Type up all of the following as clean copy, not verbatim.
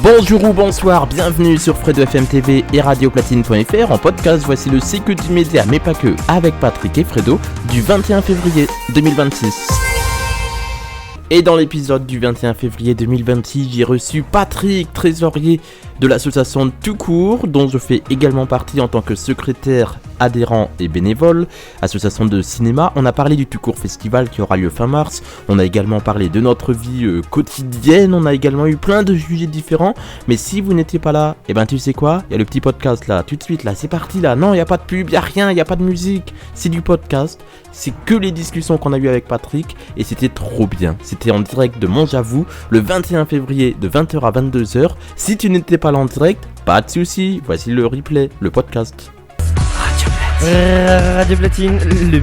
Bonjour ou bonsoir, bienvenue sur Fredo FM TV et radioplatine.fr. En podcast, voici le C'est que du média, mais pas que, avec Patrick et Fredo, du 21 février 2026. Et dans l'épisode du 21 février 2026, j'ai reçu Patrick, trésorier de l'association Tout Court, dont je fais également partie en tant que secrétaire adhérent et bénévole, association de cinéma. On a parlé du Tout Court Festival qui aura lieu fin mars, on a également parlé de notre vie quotidienne, on a également eu plein de sujets différents, mais si vous n'étiez pas là, et ben tu sais quoi, il y a le petit podcast là, tout de suite là, c'est parti là, non il n'y a pas de pub, il n'y a rien, il n'y a pas de musique, c'est du podcast, c'est que les discussions qu'on a eues avec Patrick, et c'était trop bien, c'était en direct de Montjavoux, le 21 février de 20h à 22h, si tu n'étais pas là en direct, pas de soucis, voici le replay, le podcast. Radio Platine, le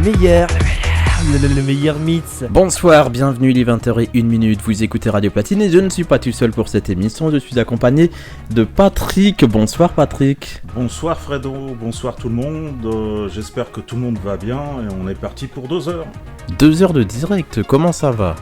meilleur mix. Bonsoir, bienvenue, il est 20h01, vous écoutez Radio Platine et je ne suis pas tout seul pour cette émission, je suis accompagné de Patrick. Bonsoir Patrick. Bonsoir Fredo, bonsoir tout le monde, j'espère que tout le monde va bien et on est parti pour 2 heures. 2 heures de direct, comment ça va ?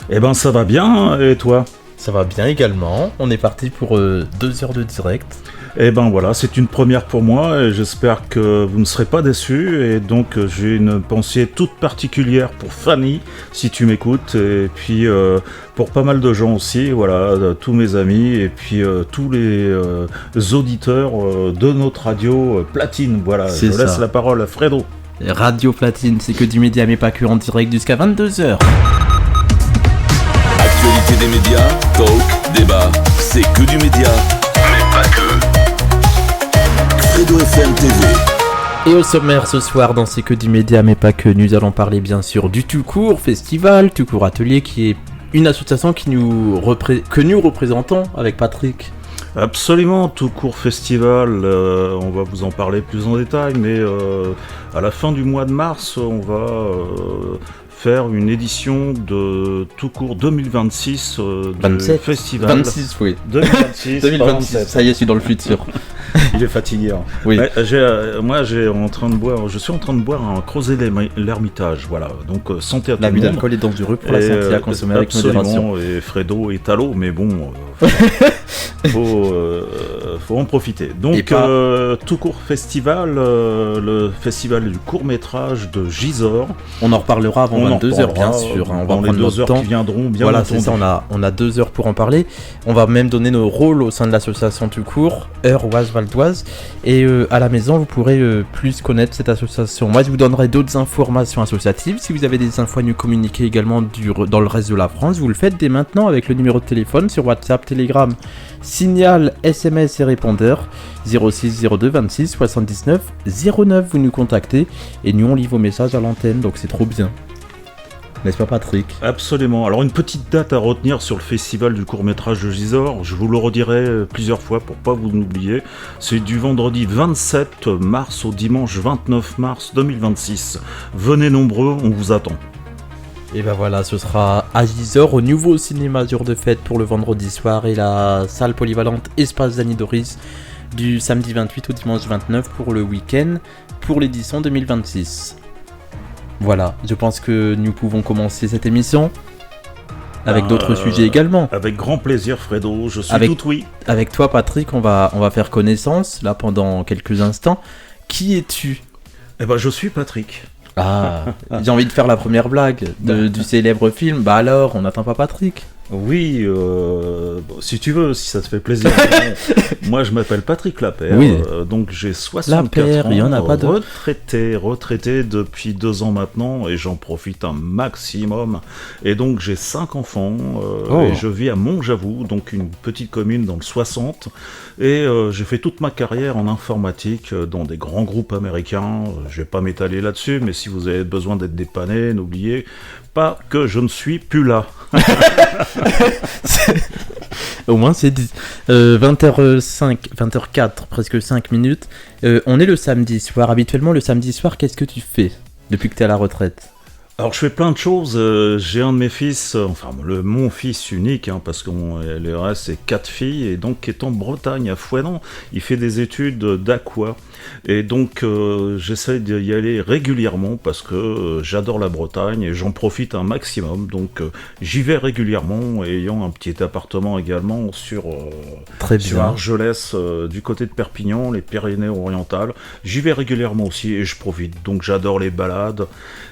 Eh ben ça va bien, et toi ? Ça va bien également, on est parti pour 2 heures de direct. Eh ben voilà, c'est une première pour moi et j'espère que vous ne serez pas déçus. Et donc j'ai une pensée toute particulière pour Fanny, si tu m'écoutes, et puis pour pas mal de gens aussi, voilà, tous mes amis et puis tous les auditeurs de notre radio Platine. Voilà, je laisse la parole à Fredo. Radio Platine, c'est que du média mais pas que, en direct jusqu'à 22h. Actualité des médias, talk, débat, c'est que du média, mais pas que. Fredo FM TV. Et au sommaire ce soir dans C'est que du média mais pas que, nous allons parler bien sûr du Tout Court Festival, Tout Court Atelier, qui est une association que nous représentons avec Patrick. Absolument, Tout Court Festival, on va vous en parler plus en détail, mais à la fin du mois de mars, on va faire une édition de Tout Court 2026 du festival. 26, oui. 2026, 2026, ça y est, je suis dans le futur. Il est fatigué. Hein. Oui. Ouais, je suis en train de boire un Crozet l'Ermitage, voilà. Donc santé à tout le monde. L'abus d'alcool est dangereux pour la santé, à consommer avec modération. Et Fredo est à l'eau, mais bon, faut en profiter. Donc Tout Court Festival, le festival du court-métrage de Gisors. On en reparlera avant 22h bien sûr, hein. On va prendre les 2 heures qui viendront, bien voilà, entendu. c'est ça, on a 2 heures pour en parler. On va même donner nos rôles au sein de l'association Tout Court, Eure, Oise, Val d'Oise. Et à la maison, vous pourrez plus connaître cette association. Moi, je vous donnerai d'autres informations associatives. Si vous avez des infos à nous communiquer également dans le reste de la France, vous le faites dès maintenant avec le numéro de téléphone sur WhatsApp, Telegram, Signal, SMS et répondeur 06 02 26 79 09. Vous nous contactez et nous on lit vos messages à l'antenne, donc c'est trop bien. N'est-ce pas Patrick ? Absolument. Alors une petite date à retenir sur le festival du court-métrage de Gisors, je vous le redirai plusieurs fois pour pas vous l'oublier, c'est du vendredi 27 mars au dimanche 29 mars 2026. Venez nombreux, on vous attend. Et ben voilà, ce sera à Gisors, au nouveau cinéma jour de fête pour le vendredi soir, et la salle polyvalente Espace Dany Doris du samedi 28 au dimanche 29 pour le week-end pour l'édition 2026. Voilà, je pense que nous pouvons commencer cette émission avec d'autres sujets également. Avec grand plaisir Fredo, je suis tout oui. Avec toi Patrick, on va faire connaissance là pendant quelques instants. Qui es-tu ? Eh ben je suis Patrick. Ah, j'ai envie de faire la première blague du célèbre film. Bah alors, on n'attend pas Patrick ? Oui, si tu veux, si ça te fait plaisir. Moi, je m'appelle Patrick Lapère, oui. Donc j'ai 64 Lapère, ans, il y en a pas retraité depuis 2 ans maintenant, et j'en profite un maximum. Et donc j'ai 5 enfants, et je vis à Montjavoux, donc une petite commune dans le 60. Et j'ai fait toute ma carrière en informatique dans des grands groupes américains. Je vais pas m'étaler là-dessus, mais si vous avez besoin d'être dépanné, n'oubliez pas que je ne suis plus là. Au moins c'est dit. 20h05, 20h04, presque 5 minutes. On est le samedi soir. Habituellement le samedi soir, qu'est-ce que tu fais depuis que tu es à la retraite ? Alors je fais plein de choses, j'ai un de mes fils, mon fils unique, parce que le reste c'est 4 filles, et donc qui est en Bretagne, à Fouesnant, il fait des études d'aqua, et donc j'essaie d'y aller régulièrement parce que j'adore la Bretagne et j'en profite un maximum, donc j'y vais régulièrement, ayant un petit appartement également sur Argelès, du côté de Perpignan, les Pyrénées-Orientales, j'y vais régulièrement aussi et je profite, donc j'adore les balades,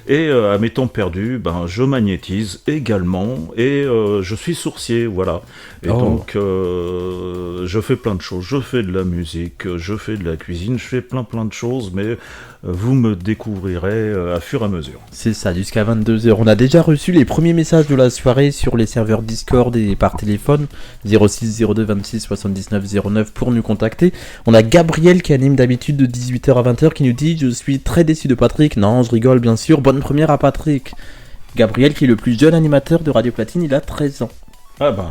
et à mes temps perdus, je magnétise également, et je suis sourcier, voilà. Et donc, je fais plein de choses. Je fais de la musique, je fais de la cuisine, je fais plein de choses, mais vous me découvrirez à fur et à mesure. C'est ça, jusqu'à 22h. On a déjà reçu les premiers messages de la soirée sur les serveurs Discord et par téléphone, 06 02 26 79 09 pour nous contacter. On a Gabriel qui anime d'habitude de 18h à 20h qui nous dit « Je suis très déçu de Patrick ». Non, je rigole bien sûr. Bonne première à Patrick. Gabriel qui est le plus jeune animateur de Radio Platine, il a 13 ans.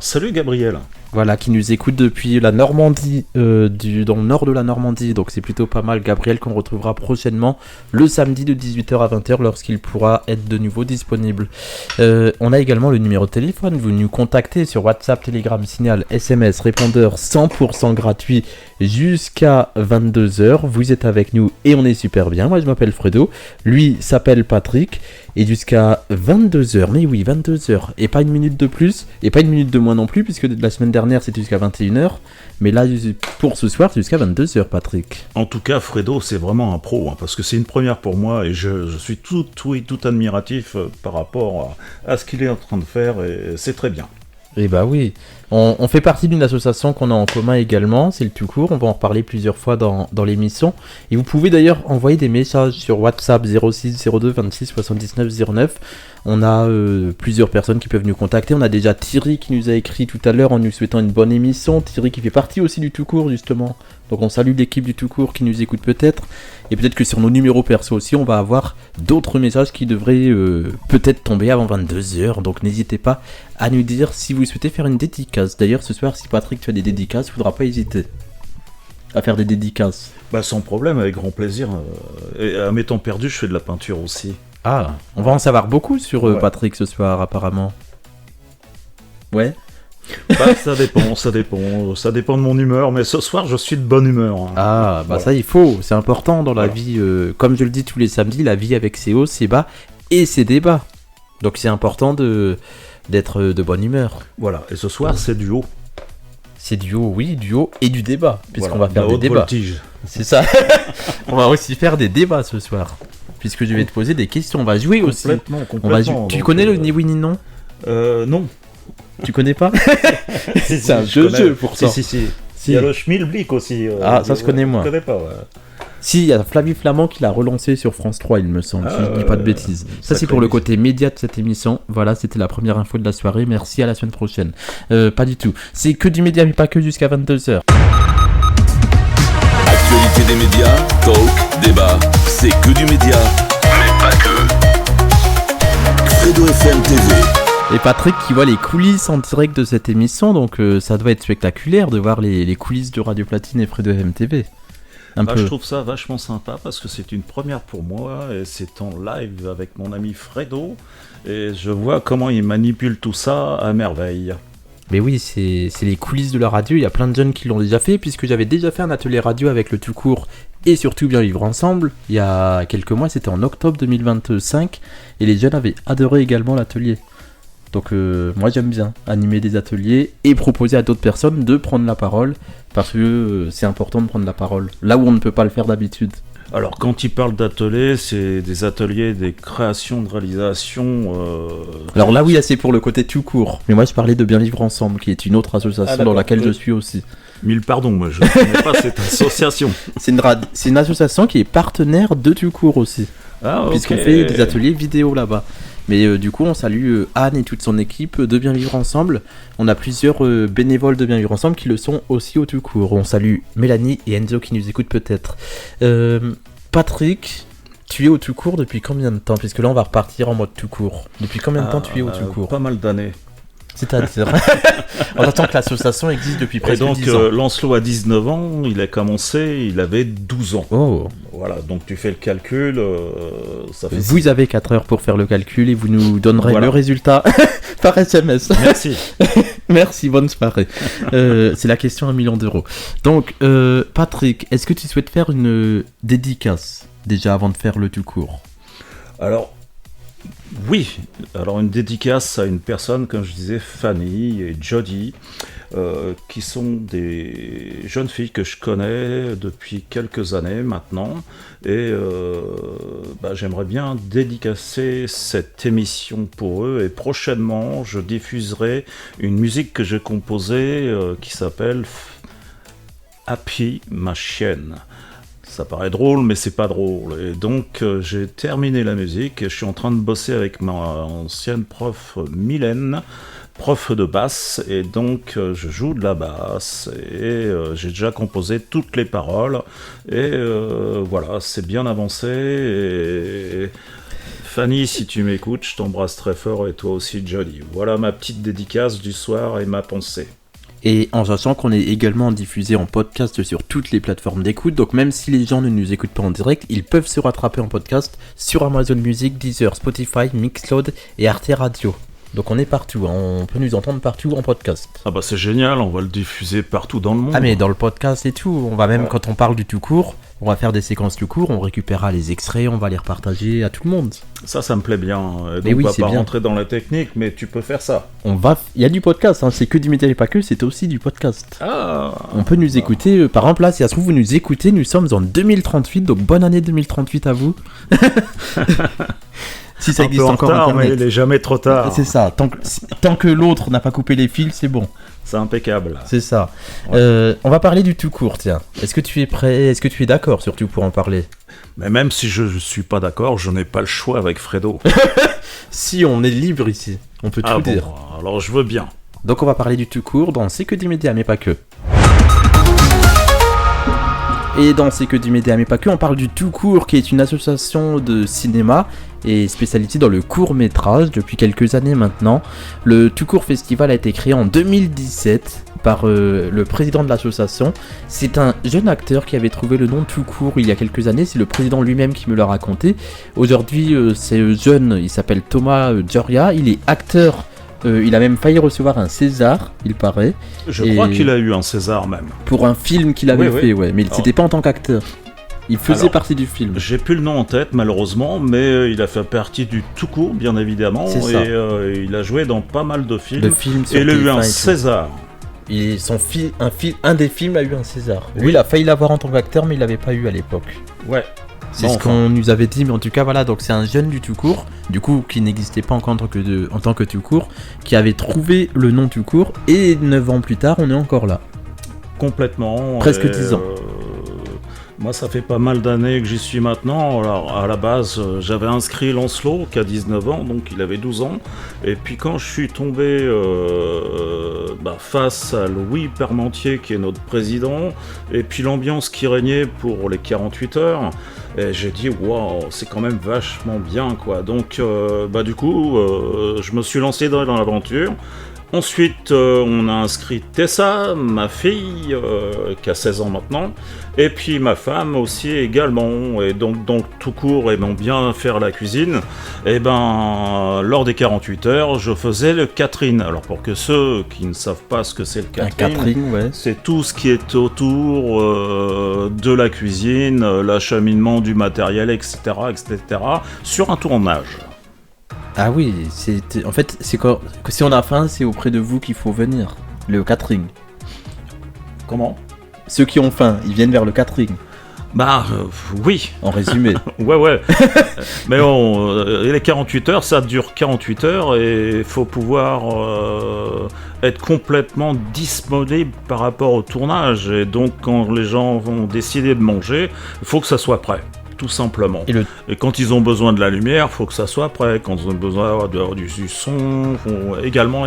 Salut Gabriel. Voilà, qui nous écoute depuis la Normandie, dans le nord de la Normandie, donc c'est plutôt pas mal. Gabriel qu'on retrouvera prochainement le samedi de 18h à 20h lorsqu'il pourra être de nouveau disponible. On a également le numéro de téléphone, vous nous contactez sur WhatsApp, Telegram, Signal, SMS, répondeur 100% gratuit jusqu'à 22h. Vous êtes avec nous et on est super bien. Moi je m'appelle Fredo, lui s'appelle Patrick, et jusqu'à 22h, mais oui 22h, et pas une minute de plus, et pas une minute de moins non plus, puisque la semaine dernière c'était jusqu'à 21h, mais là pour ce soir c'est jusqu'à 22h Patrick. En tout cas Fredo c'est vraiment un pro, parce que c'est une première pour moi, et je suis tout admiratif par rapport à ce qu'il est en train de faire, et c'est très bien. Eh bah oui, on fait partie d'une association qu'on a en commun également, c'est le Tout Court, on va en reparler plusieurs fois dans l'émission, et vous pouvez d'ailleurs envoyer des messages sur WhatsApp 06 02 26 79 09, on a plusieurs personnes qui peuvent nous contacter, on a déjà Thierry qui nous a écrit tout à l'heure en nous souhaitant une bonne émission, Thierry qui fait partie aussi du Tout Court justement, donc on salue l'équipe du Tout Court qui nous écoute peut-être, et peut-être que sur nos numéros perso aussi on va avoir d'autres messages qui devraient peut-être tomber avant 22h, donc n'hésitez pas à nous dire si vous souhaitez faire une dédicace. D'ailleurs ce soir si Patrick tu as des dédicaces, il ne faudra pas hésiter à faire des dédicaces. Sans problème, avec grand plaisir, et à mes temps perdus je fais de la peinture aussi. Ah, on va en savoir beaucoup sur Patrick ce soir apparemment. Ouais. Ça dépend de mon humeur, mais ce soir je suis de bonne humeur. Ah, voilà. Ça il faut, c'est important dans la vie, comme je le dis tous les samedis, la vie avec ses hauts, ses bas et ses débats. Donc c'est important d'être de bonne humeur. Voilà, et ce soir c'est du haut. C'est du haut, oui, du haut et du débat, puisqu'on va faire des débats. Voltige. C'est ça. On va aussi faire des débats ce soir, puisque je vais te poser des questions. On va jouer aussi. Complètement. Tu connais le ni oui ni non ? Non. Tu connais pas ? C'est un jeu pourtant. Si. Il y a le Schmilblick aussi. Ça je connais moi. Je connais pas, ouais. Si, il y a Flavie Flamand qui l'a relancé sur France 3, il me semble, si je dis pas de bêtises. Ça c'est pour le côté média de cette émission. Voilà, c'était la première info de la soirée. Merci, à la semaine prochaine. Pas du tout. C'est que du média, mais pas que jusqu'à 22h. Actualité des médias, talk, débat, c'est que du média, mais pas que. Fredo FM TV. Et Patrick qui voit les coulisses en direct de cette émission, donc ça doit être spectaculaire de voir les coulisses de Radio Platine et Fredo FM TV. Je trouve ça vachement sympa parce que c'est une première pour moi et c'est en live avec mon ami Fredo et je vois comment il manipule tout ça à merveille. Mais oui, c'est les coulisses de la radio, il y a plein de jeunes qui l'ont déjà fait puisque j'avais déjà fait un atelier radio avec le Tout Court et surtout Bien Vivre Ensemble il y a quelques mois, c'était en octobre 2025 et les jeunes avaient adoré également l'atelier. Donc moi j'aime bien animer des ateliers et proposer à d'autres personnes de prendre la parole parce que c'est important de prendre la parole là où on ne peut pas le faire d'habitude. Alors quand il parle d'ateliers, c'est des ateliers, des créations de réalisation. Alors là oui, c'est pour le côté Tout Court. Mais moi je parlais de Bien Vivre Ensemble qui est une autre association dans laquelle je suis aussi. Mille pardons, moi je ne connais pas cette association. C'est une association qui est partenaire de Tout Court aussi. Ah, ok. Puisqu'on fait des ateliers vidéo là-bas. Mais du coup on salue Anne et toute son équipe de Bien Vivre Ensemble. On a plusieurs bénévoles de Bien Vivre Ensemble qui le sont aussi au Tout Court. On salue Mélanie et Enzo qui nous écoutent peut-être. Patrick, tu es au Tout Court depuis combien de temps ? Puisque là on va repartir en mode Tout Court. Depuis combien de temps tu es au Tout Court ? Pas mal d'années. C'est-à-dire on attend que l'association existe depuis presque 10 ans. Et donc Lancelot a 19 ans, il a commencé, il avait 12 ans. Oh. voilà, donc tu fais le calcul, ça fait... Vous avez 4 heures pour faire le calcul et vous nous donnerez Voilà. le résultat par SMS. Merci. Merci, bonne soirée. C'est la question à 1 million d'euros. Donc, Patrick, est-ce que tu souhaites faire une dédicace déjà avant de faire le tout court? Alors, oui, alors une dédicace à une personne, comme je disais, Fanny et Jody, qui sont des jeunes filles que je connais depuis quelques années maintenant, et j'aimerais bien dédicacer cette émission pour eux, et prochainement je diffuserai une musique que j'ai composée qui s'appelle Happy Ma Chienne. Ça paraît drôle, mais c'est pas drôle. Et donc, j'ai terminé la musique et je suis en train de bosser avec ma ancienne prof Mylène, prof de basse. Et donc, je joue de la basse et j'ai déjà composé toutes les paroles. Et voilà, c'est bien avancé. Et Fanny, si tu m'écoutes, je t'embrasse très fort et toi aussi, Jody. Voilà ma petite dédicace du soir et ma pensée. Et en sachant qu'on est également diffusé en podcast sur toutes les plateformes d'écoute, donc même si les gens ne nous écoutent pas en direct, ils peuvent se rattraper en podcast sur Amazon Music, Deezer, Spotify, Mixcloud et Arte Radio. Donc on est partout, hein. On peut nous entendre partout en podcast. Ah bah c'est génial, on va le diffuser partout dans le monde. Ah mais dans le podcast et tout, on va même quand on parle du tout court, on va faire des séquences tout court, on récupérera les extraits, on va les repartager à tout le monde. Ça me plaît bien. Donc mais oui, on va c'est pas bien. rentrer dans la technique, mais tu peux faire ça. Il y a du podcast, hein. C'est que du média et pas que, c'est aussi du podcast. Ah. On peut nous écouter, par exemple là, si ça se trouve vous nous écoutez, nous sommes en 2038, donc bonne année 2038 à vous. Si ça Un existe peu en encore retard, Internet. mais il est jamais trop tard. C'est ça, tant que l'autre n'a pas coupé les fils, c'est bon. C'est impeccable. C'est ça. Ouais. On va parler du tout court, tiens. Est-ce que tu es prêt? Est-ce que tu es d'accord surtout pour en parler? Mais même si je suis pas d'accord, je n'ai pas le choix avec Fredo. Si, on est libre ici, on peut tout dire. Alors je veux bien. Donc on va parler du tout court dans C'est que du média, mais pas que. Et dans C'est que du média, mais pas que, on parle du tout court, qui est une association de cinéma et spécialité dans le court métrage depuis quelques années maintenant. Le Tout Court Festival a été créé en 2017 par le président de l'association. C'est un jeune acteur qui avait trouvé le nom Tout Court il y a quelques années, c'est le président lui-même qui me l'a raconté. Aujourd'hui, c'est jeune, il s'appelle Thomas Gioria, il est acteur. Il a même failli recevoir un César, il paraît. Je crois qu'il a eu un César même. Pour un film qu'il avait fait, ouais. Mais c'était pas en tant qu'acteur. Il faisait partie du film. J'ai plus le nom en tête malheureusement, mais il a fait partie du Tout Court bien évidemment. C'est ça. Et il a joué dans pas mal de films. Sur et il a eu un TF1 et César. Et un des films a eu un César. Oui, il a failli l'avoir en tant qu'acteur, mais il l'avait pas eu à l'époque. Ouais. C'est ce qu'on nous avait dit, mais en tout cas voilà, donc c'est un jeune du tout court, du coup qui n'existait pas encore en tant que tout court, qui avait trouvé le nom tout court, et 9 ans plus tard, on est encore là. Complètement. Presque 10 ans. Moi, ça fait pas mal d'années que j'y suis maintenant. Alors, à la base, j'avais inscrit Lancelot, qui a 19 ans, donc il avait 12 ans. Et puis, quand je suis tombé face à Louis Parmentier, qui est notre président, et puis l'ambiance qui régnait pour les 48 heures, et j'ai dit, waouh, c'est quand même vachement bien, quoi. Donc, du coup, je me suis lancé dans l'aventure. Ensuite, on a inscrit Tessa, ma fille, qui a 16 ans maintenant, et puis ma femme aussi également. Et donc tout court, aimant bien faire la cuisine, et lors des 48 heures, je faisais le catering. Alors pour que ceux qui ne savent pas ce que c'est le catering, ouais. C'est tout ce qui est autour de la cuisine, l'acheminement du matériel, etc., sur un tournage. Ah oui, en fait, c'est quand si on a faim, c'est auprès de vous qu'il faut venir. Le catering. Comment ? Ceux qui ont faim, ils viennent vers le catering. Oui. En résumé. Ouais. Mais les 48 heures, ça dure 48 heures et il faut pouvoir être complètement disponible par rapport au tournage. Et donc, quand les gens vont décider de manger, il faut que ça soit prêt. Tout simplement. Et quand ils ont besoin de la lumière, il faut que ça soit prêt. Quand ils ont besoin du son, également.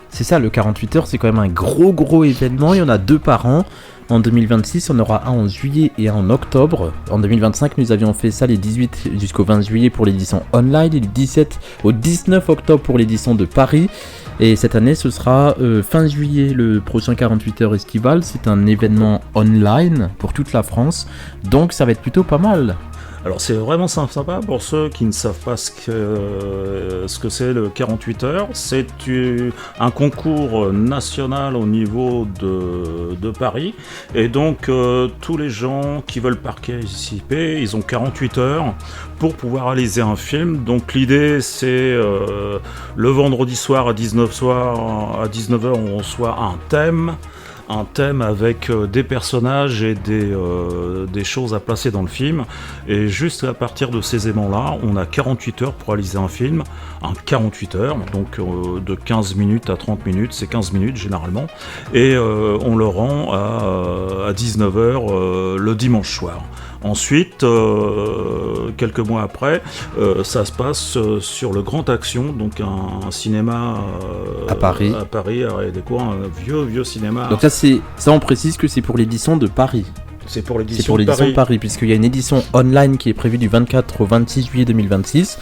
C'est ça, le 48 heures, c'est quand même un gros événement. Il y en a 2 par an. En 2026, on aura un en juillet et un en octobre. En 2025, nous avions fait ça les 18 jusqu'au 20 juillet pour l'édition online et du 17 au 19 octobre pour l'édition de Paris. Et cette année, ce sera fin juillet, le prochain 48 heures estival. C'est un événement online pour toute la France, donc ça va être plutôt pas mal. Alors c'est vraiment sympa pour ceux qui ne savent pas ce que c'est le 48 heures. C'est un concours national au niveau de Paris. Et donc tous les gens qui veulent participer, ils ont 48 heures pour pouvoir réaliser un film. Donc l'idée c'est le vendredi soir à 19h on reçoit un thème avec des personnages et des choses à placer dans le film. Et juste à partir de ces éléments-là, on a 48 heures pour réaliser un film. Un 48 heures, donc de 15 minutes à 30 minutes, c'est 15 minutes généralement. Et on le rend à 19h le dimanche soir. Ensuite, quelques mois après, ça se passe sur le Grand Action, donc un cinéma à Paris, un vieux cinéma. Donc ça on précise que c'est pour l'édition de Paris. C'est pour l'édition de Paris, puisqu'il y a une édition online qui est prévue du 24 au 26 juillet 2026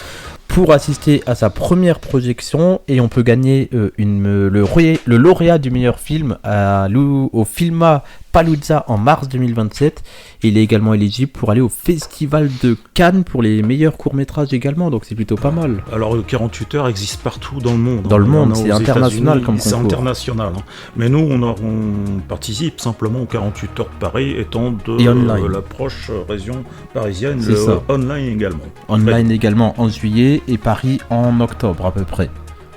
pour assister à sa première projection, et on peut gagner le lauréat du meilleur film au Filma Palooza en mars 2027, et il est également éligible pour aller au Festival de Cannes pour les meilleurs courts-métrages également, donc c'est plutôt pas mal. Alors le 48 heures existe partout dans le monde. Dans le monde, c'est international comme concours. C'est international, hein. Mais nous on participe simplement au 48 heures de Paris, étant de la proche région parisienne, online également. Online également en juillet et Paris en octobre à peu près.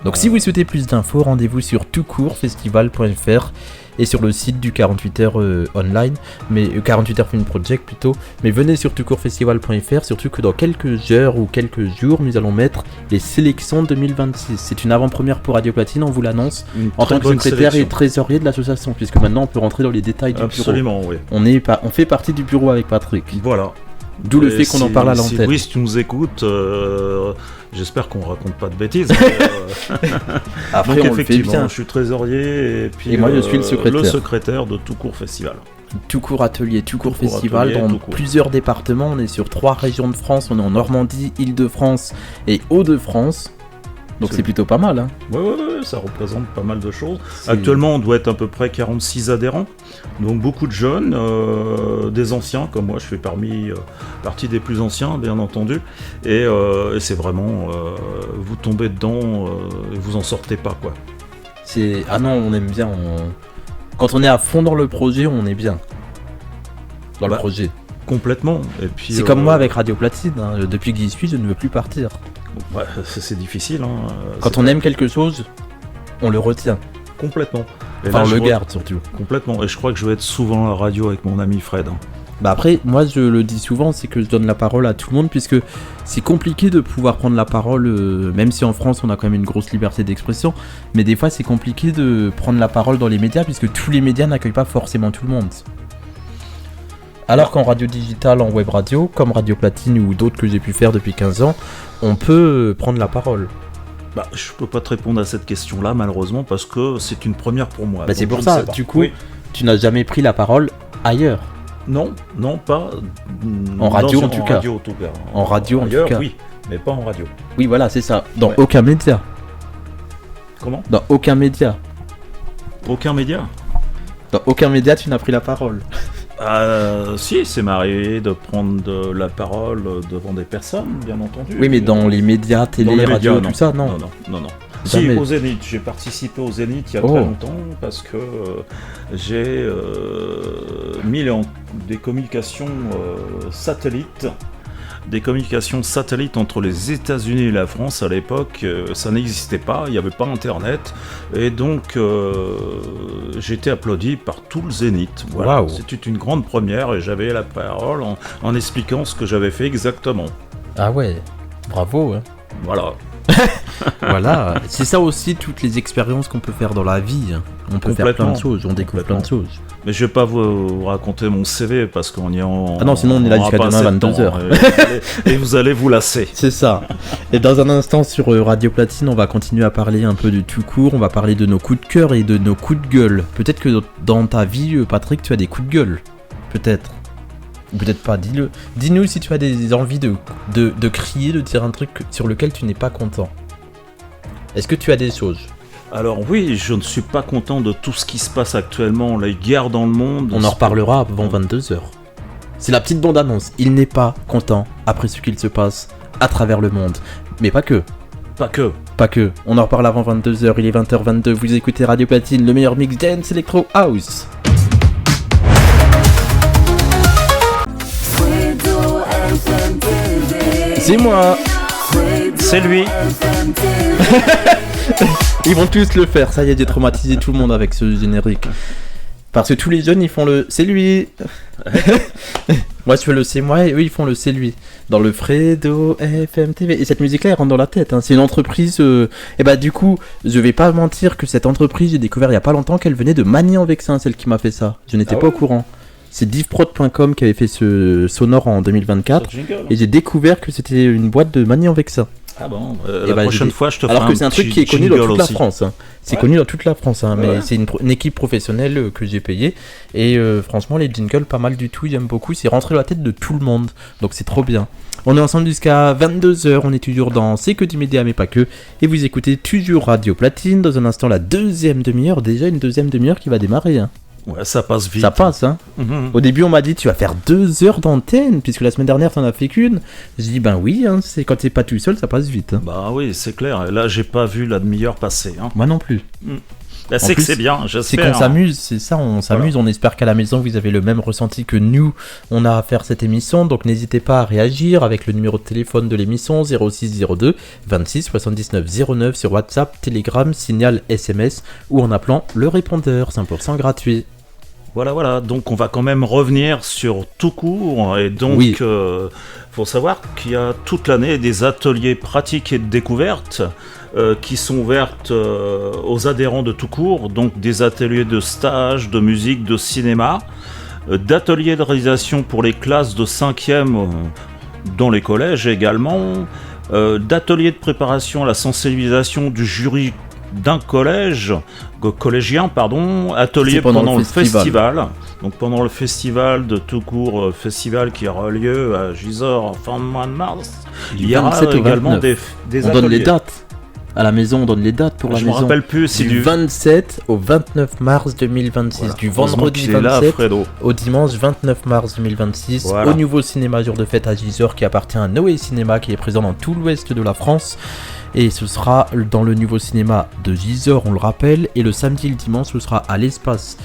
Donc si vous souhaitez plus d'infos, rendez-vous sur toutcourtfestival.fr et sur le site du 48 heures online, mais 48 heures film project plutôt. Mais venez sur toutcourtfestival.fr, surtout que dans quelques heures ou quelques jours, nous allons mettre les sélections 2026. C'est une avant-première pour Radio Platine, on vous l'annonce, en tant que secrétaire et trésorier de l'association, puisque maintenant on peut rentrer dans les détails du bureau. Absolument, oui. On fait partie du bureau avec Patrick. Voilà. D'où le fait qu'on en parle à l'antenne. Si tu nous écoutes, j'espère qu'on raconte pas de bêtises. Après, donc on le fait bien. Je suis trésorier et puis moi je suis le secrétaire de Tout Court Festival. Tout Court Atelier, Tout Court Festival, dans plusieurs départements. On est sur 3 régions de France. On est en Normandie, Île-de-France et Hauts-de-France. Donc c'est plutôt pas mal, hein. Ouais, ça représente pas mal de choses. Actuellement, on doit être à peu près 46 adhérents. Donc beaucoup de jeunes, des anciens, comme moi, je fais partie des plus anciens, bien entendu. Et c'est vraiment, vous tombez dedans, et vous en sortez pas, quoi. Ah non, on aime bien. Quand on est à fond dans le projet, on est bien. Dans le projet. Complètement. Et puis, c'est comme moi avec Radio Platine, hein. Depuis que j'y suis, je ne veux plus partir. Ouais, c'est difficile. Hein. Quand on aime quelque chose, on le retient. Complètement. Et enfin, on le garde surtout. Complètement. Et je crois que je vais être souvent à la radio avec mon ami Fred. Hein. Bah après, moi je le dis souvent, c'est que je donne la parole à tout le monde, puisque c'est compliqué de pouvoir prendre la parole, même si en France on a quand même une grosse liberté d'expression, mais des fois c'est compliqué de prendre la parole dans les médias, puisque tous les médias n'accueillent pas forcément tout le monde. Alors qu'en radio digitale, en web radio, comme Radio Platine ou d'autres que j'ai pu faire depuis 15 ans, on peut prendre la parole. Bah, je peux pas te répondre à cette question-là, malheureusement, parce que c'est une première pour moi. Bah, c'est pour ça, du coup, tu n'as jamais pris la parole ailleurs. Non, pas... En radio en tout cas. En radio en tout cas. Oui, mais pas en radio. Oui, voilà, c'est ça. Dans aucun média. Comment ? Dans aucun média. Aucun média ? Dans aucun média, tu n'as pris la parole. Si, c'est m'arrivé de prendre la parole devant des personnes, bien entendu. Oui, mais dans les médias, télé, radio, tout ça, non. Non. Si, au Zénith, j'ai participé au Zénith il y a très longtemps parce que j'ai mis des communications satellites. Des communications satellites entre les États-Unis et la France à l'époque, ça n'existait pas, il n'y avait pas internet, et donc j'ai été applaudi par tout le Zénith. Voilà. Wow. C'était une grande première et j'avais la parole en expliquant ce que j'avais fait exactement. Ah ouais, bravo. Hein. Voilà. Voilà, c'est ça aussi toutes les expériences qu'on peut faire dans la vie. On peut faire plein de choses, on découvre plein de choses. Mais je vais pas vous raconter mon CV parce qu'on y est en... Ah non, sinon on est là jusqu'à demain 22h. Et vous allez vous lasser. C'est ça. Et dans un instant sur Radio Platine, on va continuer à parler un peu de tout court. On va parler de nos coups de cœur et de nos coups de gueule. Peut-être que dans ta vie, Patrick, tu as des coups de gueule. Peut-être. Peut-être pas, dis-le. Dis-nous si tu as des envies de crier, de dire un truc sur lequel tu n'es pas content. Est-ce que tu as des choses ? Alors oui, je ne suis pas content de tout ce qui se passe actuellement, les guerres dans le monde. On en reparlera avant 22h. C'est la petite bande-annonce. Il n'est pas content après ce qu'il se passe à travers le monde. Mais pas que. Pas que. Pas que. On en reparle avant 22h, il est 20h22. Vous écoutez Radio Platine, le meilleur mix dance electro house. C'est moi. C'est lui. Ils vont tous le faire, ça y est, j'ai traumatisé tout le monde avec ce générique. Parce que tous les jeunes ils font le c'est lui. Moi je fais le c'est moi et eux ils font le c'est lui. Dans le Fredo FM TV. Et cette musique là elle rentre dans la tête. Hein. C'est une entreprise. Et bah du coup, je vais pas mentir que cette entreprise, j'ai découvert il y a pas longtemps qu'elle venait de Magny-en-Vexin, celle qui m'a fait ça. Je n'étais pas au courant. C'est divprod.com qui avait fait ce sonore en 2024. Et j'ai découvert que c'était une boîte de Magny-en-Vexin. Ah bon, la prochaine fois je te ferai alors que c'est un truc qui est connu dans toute la France. Hein. C'est Ouais. connu dans toute la France, hein, mais Ouais. c'est une équipe professionnelle que j'ai payée. Et franchement, les jingles, pas mal du tout, j'aime beaucoup. C'est rentré dans la tête de tout le monde, donc c'est trop bien. On est ensemble jusqu'à 22h, on est toujours dans C'est que du média, mais pas que. Et vous écoutez toujours Radio Platine. Dans un instant, la deuxième demi-heure, déjà une deuxième demi-heure qui va démarrer. Hein. Ouais, ça passe vite. Ça passe, hein. Mhm. Au début, on m'a dit tu vas faire 2 heures d'antenne, puisque la semaine dernière, t'en as fait qu'une. J'ai dit ben oui, hein, c'est quand t'es pas tout seul, ça passe vite. Hein. Bah oui, c'est clair. Et là, j'ai pas vu la demi-heure passer. Hein. Moi non plus. Bah, c'est que plus, c'est bien, C'est j'espère. qu'on s'amuse, c'est ça, on s'amuse. On espère qu'à la maison, vous avez le même ressenti que nous, on a à faire cette émission. Donc n'hésitez pas à réagir avec le numéro de téléphone de l'émission 0602 26 79 09 sur WhatsApp, Telegram, Signal, SMS ou en appelant le répondeur, 100% gratuit. Voilà. Donc, on va quand même revenir sur tout court. Et donc, Oui. faut savoir qu'il y a toute l'année des ateliers pratiques et de découverte qui sont ouvertes aux adhérents de tout court. Donc, des ateliers de stage, de musique, de cinéma, d'ateliers de réalisation pour les classes de 5e dans les collèges également, d'ateliers de préparation à la sensibilisation du jury d'un collégien, atelier C'est pendant pendant le le festival. festival. Donc pendant le festival de tout court, festival qui aura lieu à Gisors en fin de mois de mars, il y aura 27 au également 29. des On ateliers. donne les dates. À la maison, on donne les dates pour la Je me maison. rappelle plus, c'est Du 27 au 29 mars 2026. Voilà. Du Heureusement vendredi qu'il est là, 27 Fredo. au dimanche 29 mars 2026, Voilà. au nouveau cinéma jour de fête à Gisors qui appartient à Noé Cinéma, qui est présent dans tout l'ouest de la France. Et ce sera dans le nouveau cinéma de Gisors, on le rappelle. Et le samedi et le dimanche, ce sera à l'espace.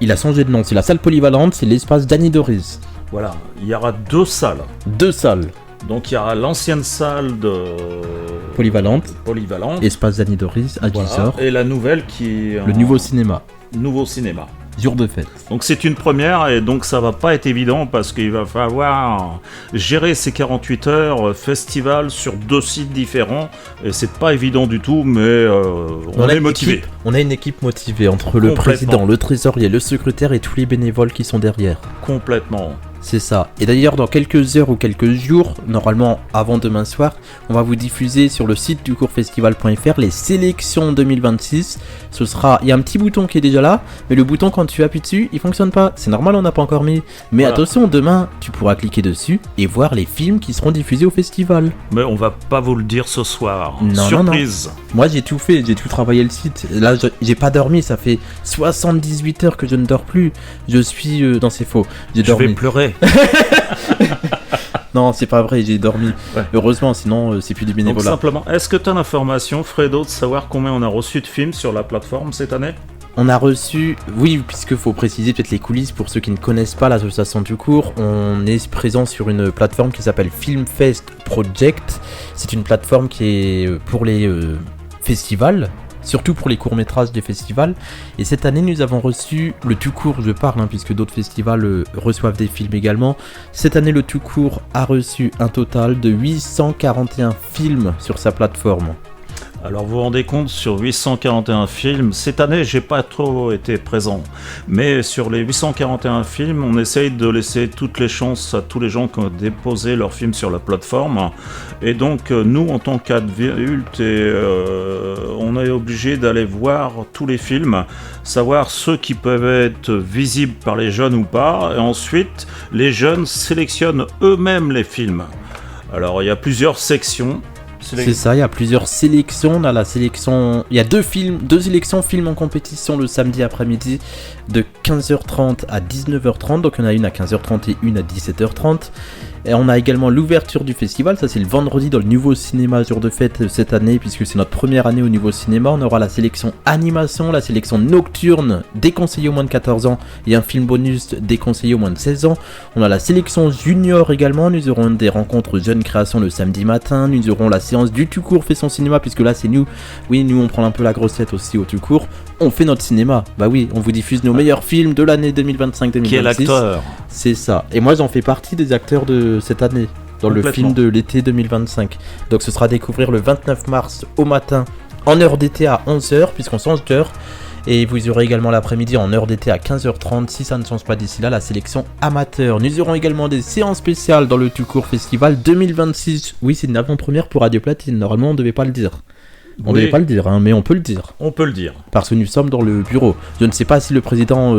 Il a changé de nom, c'est la salle polyvalente, c'est l'espace Danny Doris. Voilà, il y aura 2 salles. 2 salles Donc il y aura l'ancienne salle de polyvalentes, polyvalente, espace Danny Doris à voilà, Gisors. et la nouvelle qui est Le nouveau cinéma, nouveau cinéma. jour de fête. Donc c'est une première et donc ça va pas être évident parce qu'il va falloir gérer ces 48 heures festival sur 2 sites différents et c'est pas évident du tout mais on a est une motivé. équipe- on a une équipe motivée entre le Complètement. président, le trésorier, le secrétaire et tous les bénévoles qui sont derrière. Complètement. C'est ça. Et d'ailleurs, dans quelques heures ou quelques jours, normalement avant demain soir, on va vous diffuser sur le site du coursfestival.fr les sélections 2026. Ce sera, il y a un petit bouton qui est déjà là, mais le bouton quand tu appuies dessus, il fonctionne pas. C'est normal, on n'a pas encore mis. Mais Voilà. attention, demain, tu pourras cliquer dessus et voir les films qui seront diffusés au festival. Mais on va pas vous le dire ce soir. Non, Surprise. Moi, j'ai tout fait, j'ai tout travaillé le site. Là, j'ai pas dormi, ça fait 78 heures que je ne dors plus. Je suis non, c'est faux. J'ai Je dormi. vais pleurer. Non, c'est pas vrai, j'ai dormi. Ouais. Heureusement, sinon c'est plus du Donc bénévolat. simplement, est-ce que tu as l'information, Fredo, de savoir combien on a reçu de films sur la plateforme cette année? On a reçu, oui, puisque faut préciser peut-être les coulisses pour ceux qui ne connaissent pas l'association du cours, on est présent sur une plateforme qui s'appelle Filmfest Project. C'est une plateforme qui est pour les festivals, surtout pour les courts-métrages des festivals. Et cette année, nous avons reçu le tout court, je parle, puisque d'autres festivals reçoivent des films également. Cette année, le tout court a reçu un total de 841 films sur sa plateforme. Alors vous vous rendez compte, sur 841 films, cette année j'ai pas trop été présent, mais sur les 841 films, on essaye de laisser toutes les chances à tous les gens qui ont déposé leurs films sur la plateforme, et donc nous en tant qu'adultes, on est obligé d'aller voir tous les films, savoir ceux qui peuvent être visibles par les jeunes ou pas, et ensuite les jeunes sélectionnent eux-mêmes les films. Alors il y a plusieurs sections. C'est ça, il y a plusieurs sélections. On a la sélection, il y a deux sélections films en compétition le samedi après-midi de 15h30 à 19h30. Donc on a une à 15h30 et une à 17h30. Et on a également l'ouverture du festival, ça c'est le vendredi dans le nouveau cinéma jour de fête cette année, puisque c'est notre première année au nouveau cinéma. On aura la sélection animation, la sélection nocturne déconseillée aux moins de 14 ans et un film bonus déconseillé aux moins de 16 ans. On a la sélection junior également, nous aurons des rencontres jeunes créations le samedi matin, nous aurons la séance du tout court fait son cinéma, puisque là c'est nous on prend un peu la grosse tête aussi au tout court. On fait notre cinéma, bah oui, on vous diffuse nos meilleurs films de l'année 2025-2026. Qui est l'acteur ? C'est ça, et moi j'en fais partie des acteurs de cette année, dans le film de l'été 2025. Donc ce sera à découvrir le 29 mars au matin, en heure d'été à 11h, puisqu'on change d'heure. Et vous aurez également l'après-midi en heure d'été à 15h30, si ça ne change pas d'ici là, la sélection amateur. Nous aurons également des séances spéciales dans le tout court festival 2026. Oui, c'est une avant-première pour Radio Platine, normalement on ne devait pas le dire. On ne devait pas le dire, mais on peut le dire. On peut le dire. Parce que nous sommes dans le bureau. Je ne sais pas si le président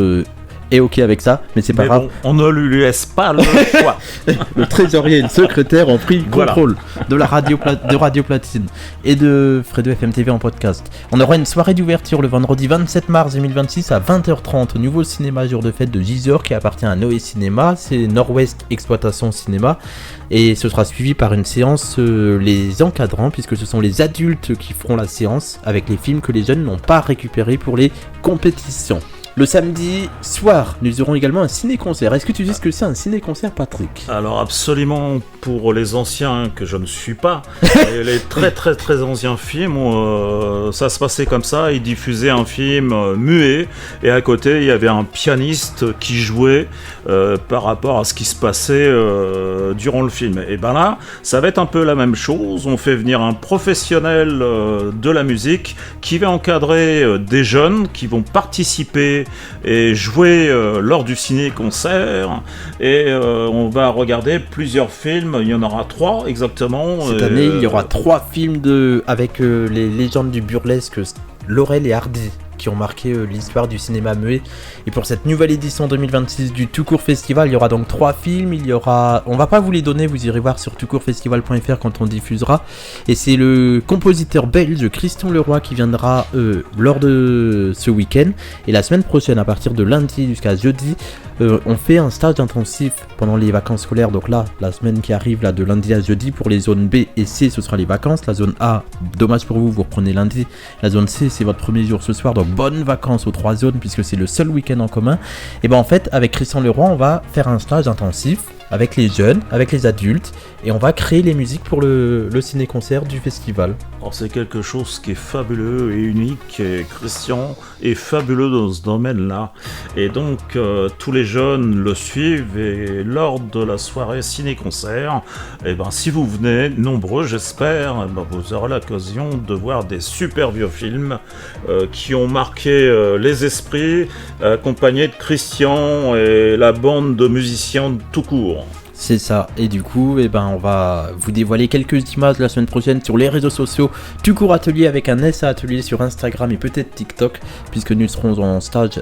est ok avec ça, mais c'est pas grave. Bon, on ne lui laisse pas le choix. Le trésorier et le secrétaire ont pris contrôle de la Radio Platine et de Fredo FM TV en podcast. On aura une soirée d'ouverture le vendredi 27 mars 2026 à 20h30 au nouveau cinéma jour de fête de Gisors qui appartient à Noé Cinéma. C'est Nord-Ouest Exploitation Cinéma. Et ce sera suivi par une séance les encadrant, puisque ce sont les adultes qui feront la séance avec les films que les jeunes n'ont pas récupérés pour les compétitions. Le samedi soir, nous aurons également un ciné-concert. Est-ce que tu dis ce que c'est un ciné-concert, Patrick ? Alors absolument, pour les anciens que je ne suis pas, les très très très anciens films, ça se passait comme ça, ils diffusaient un film muet, et à côté il y avait un pianiste qui jouait par rapport à ce qui se passait durant le film. Et ben là, ça va être un peu la même chose, on fait venir un professionnel de la musique qui va encadrer des jeunes qui vont participer et jouer lors du ciné-concert, et on va regarder plusieurs films, il y en aura 3 exactement. Cette année il y aura 3 films avec les légendes du burlesque Laurel et Hardy qui ont marqué l'histoire du cinéma muet. Et pour cette nouvelle édition 2026 du Tout Court Festival, il y aura donc 3 films. On va pas vous les donner, vous irez voir sur toutcourtfestival.fr quand on diffusera. Et c'est le compositeur belge Christian Leroy qui viendra lors de ce week-end. Et la semaine prochaine, à partir de lundi jusqu'à jeudi, on fait un stage intensif pendant les vacances scolaires. Donc là, la semaine qui arrive, là, de lundi à jeudi, pour les zones B et C, ce sera les vacances. La zone A, dommage pour vous, vous reprenez lundi. La zone C, c'est votre premier jour ce soir. Donc bonnes vacances aux 3 zones, puisque c'est le seul week-end en commun. Et ben en fait, avec Christian Leroy, on va faire un stage intensif avec les jeunes, avec les adultes, et on va créer les musiques pour le ciné-concert du festival. Alors c'est quelque chose qui est fabuleux et unique, et Christian est fabuleux dans ce domaine-là. Et donc tous les jeunes le suivent, et lors de la soirée ciné-concert, et ben, si vous venez nombreux, j'espère, vous aurez l'occasion de voir des super vieux films qui ont marqué les esprits, accompagnés de Christian et la bande de musiciens tout court. C'est ça, et du coup, on va vous dévoiler quelques images la semaine prochaine sur les réseaux sociaux. Tout court atelier avec un S à atelier sur Instagram et peut-être TikTok, puisque nous serons en stage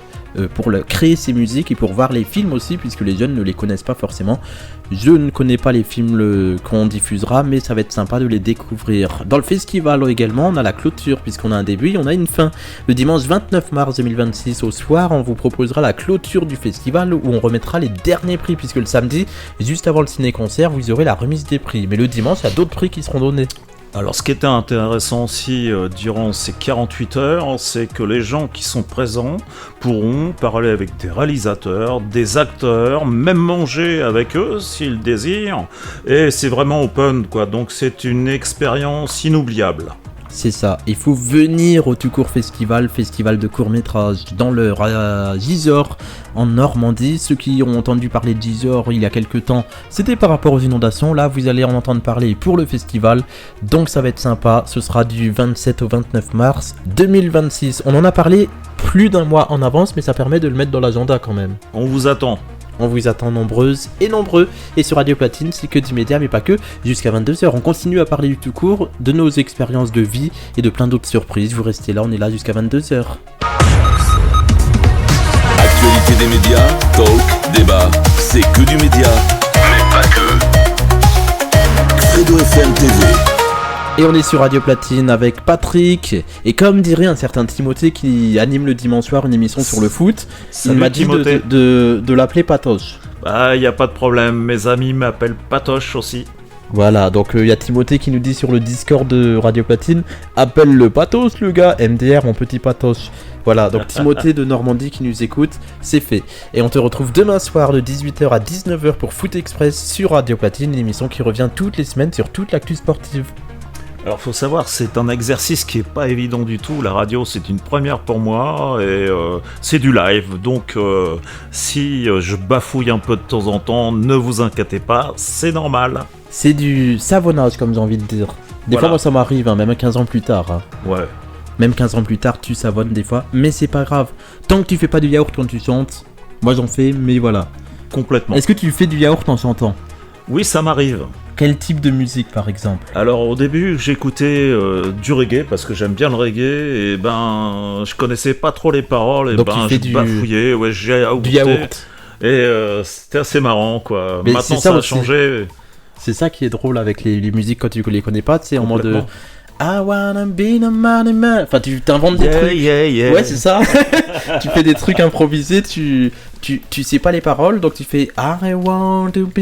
pour créer ces musiques et pour voir les films aussi, puisque les jeunes ne les connaissent pas forcément. Je ne connais pas les films qu'on diffusera, mais ça va être sympa de les découvrir. Dans le festival également, on a la clôture, puisqu'on a un début et on a une fin. Le dimanche 29 mars 2026 au soir, on vous proposera la clôture du festival où on remettra les derniers prix, puisque le samedi, juste avant le ciné-concert, vous aurez la remise des prix. Mais le dimanche, il y a d'autres prix qui seront donnés. Alors ce qui était intéressant aussi durant ces 48 heures, c'est que les gens qui sont présents pourront parler avec des réalisateurs, des acteurs, même manger avec eux s'ils désirent, et c'est vraiment open quoi, donc c'est une expérience inoubliable. C'est ça, il faut venir au Tout Court Festival de court-métrage dans le Gisors en Normandie. Ceux qui ont entendu parler de Gisors il y a quelques temps, c'était par rapport aux inondations. Là, vous allez en entendre parler pour le festival, donc ça va être sympa. Ce sera du 27 au 29 mars 2026. On en a parlé plus d'un mois en avance, mais ça permet de le mettre dans l'agenda quand même. On vous attend. On vous attend nombreuses et nombreux. Et sur Radio Platine, c'est que du média, mais pas que. Jusqu'à 22h, on continue à parler du tout court, de nos expériences de vie et de plein d'autres surprises. Vous restez là, on est là jusqu'à 22h. Actualité des médias, talk, débat, c'est que du média, mais pas que. Fredo FM TV. Et on est sur Radio Platine avec Patrick. Et comme dirait un certain Timothée qui anime le dimanche soir une émission sur le foot, Salut, il m'a dit de l'appeler Patoche. Ah, y a pas de problème, mes amis m'appellent Patoche aussi. Voilà, donc il y a Timothée qui nous dit sur le Discord de Radio Platine, appelle le Patos le gars, MDR mon petit Patoche. Voilà, donc Timothée de Normandie qui nous écoute, c'est fait. Et on te retrouve demain soir de 18h à 19h pour Foot Express sur Radio Platine, une émission qui revient toutes les semaines sur toute l'actu sportive. Alors faut savoir, c'est un exercice qui est pas évident du tout. La radio, c'est une première pour moi et c'est du live. Donc si je bafouille un peu de temps en temps, ne vous inquiétez pas, c'est normal. C'est du savonnage comme j'ai envie de dire. Des fois moi ça m'arrive, hein, même 15 ans plus tard. Hein. Ouais. Même 15 ans plus tard tu savonnes des fois, mais c'est pas grave. Tant que tu fais pas du yaourt quand tu chantes, moi j'en fais, mais voilà. Complètement. Est-ce que tu fais du yaourt en chantant ? Oui, ça m'arrive. Quel type de musique par exemple ? Alors au début j'écoutais du reggae parce que j'aime bien le reggae et ben je connaissais pas trop les paroles et donc ben je bafouillais, ouais, j'ai du yaourt. Et c'était assez marrant quoi. Mais maintenant ça ça a aussi. changé. C'est ça qui est drôle avec les musiques quand tu les connais pas, tu sais, en mode Complètement. I wanna be a money man. Enfin, tu t'inventes des trucs. Yeah. Ouais, c'est ça. Tu fais des trucs improvisés, tu sais pas les paroles, donc tu fais I want to be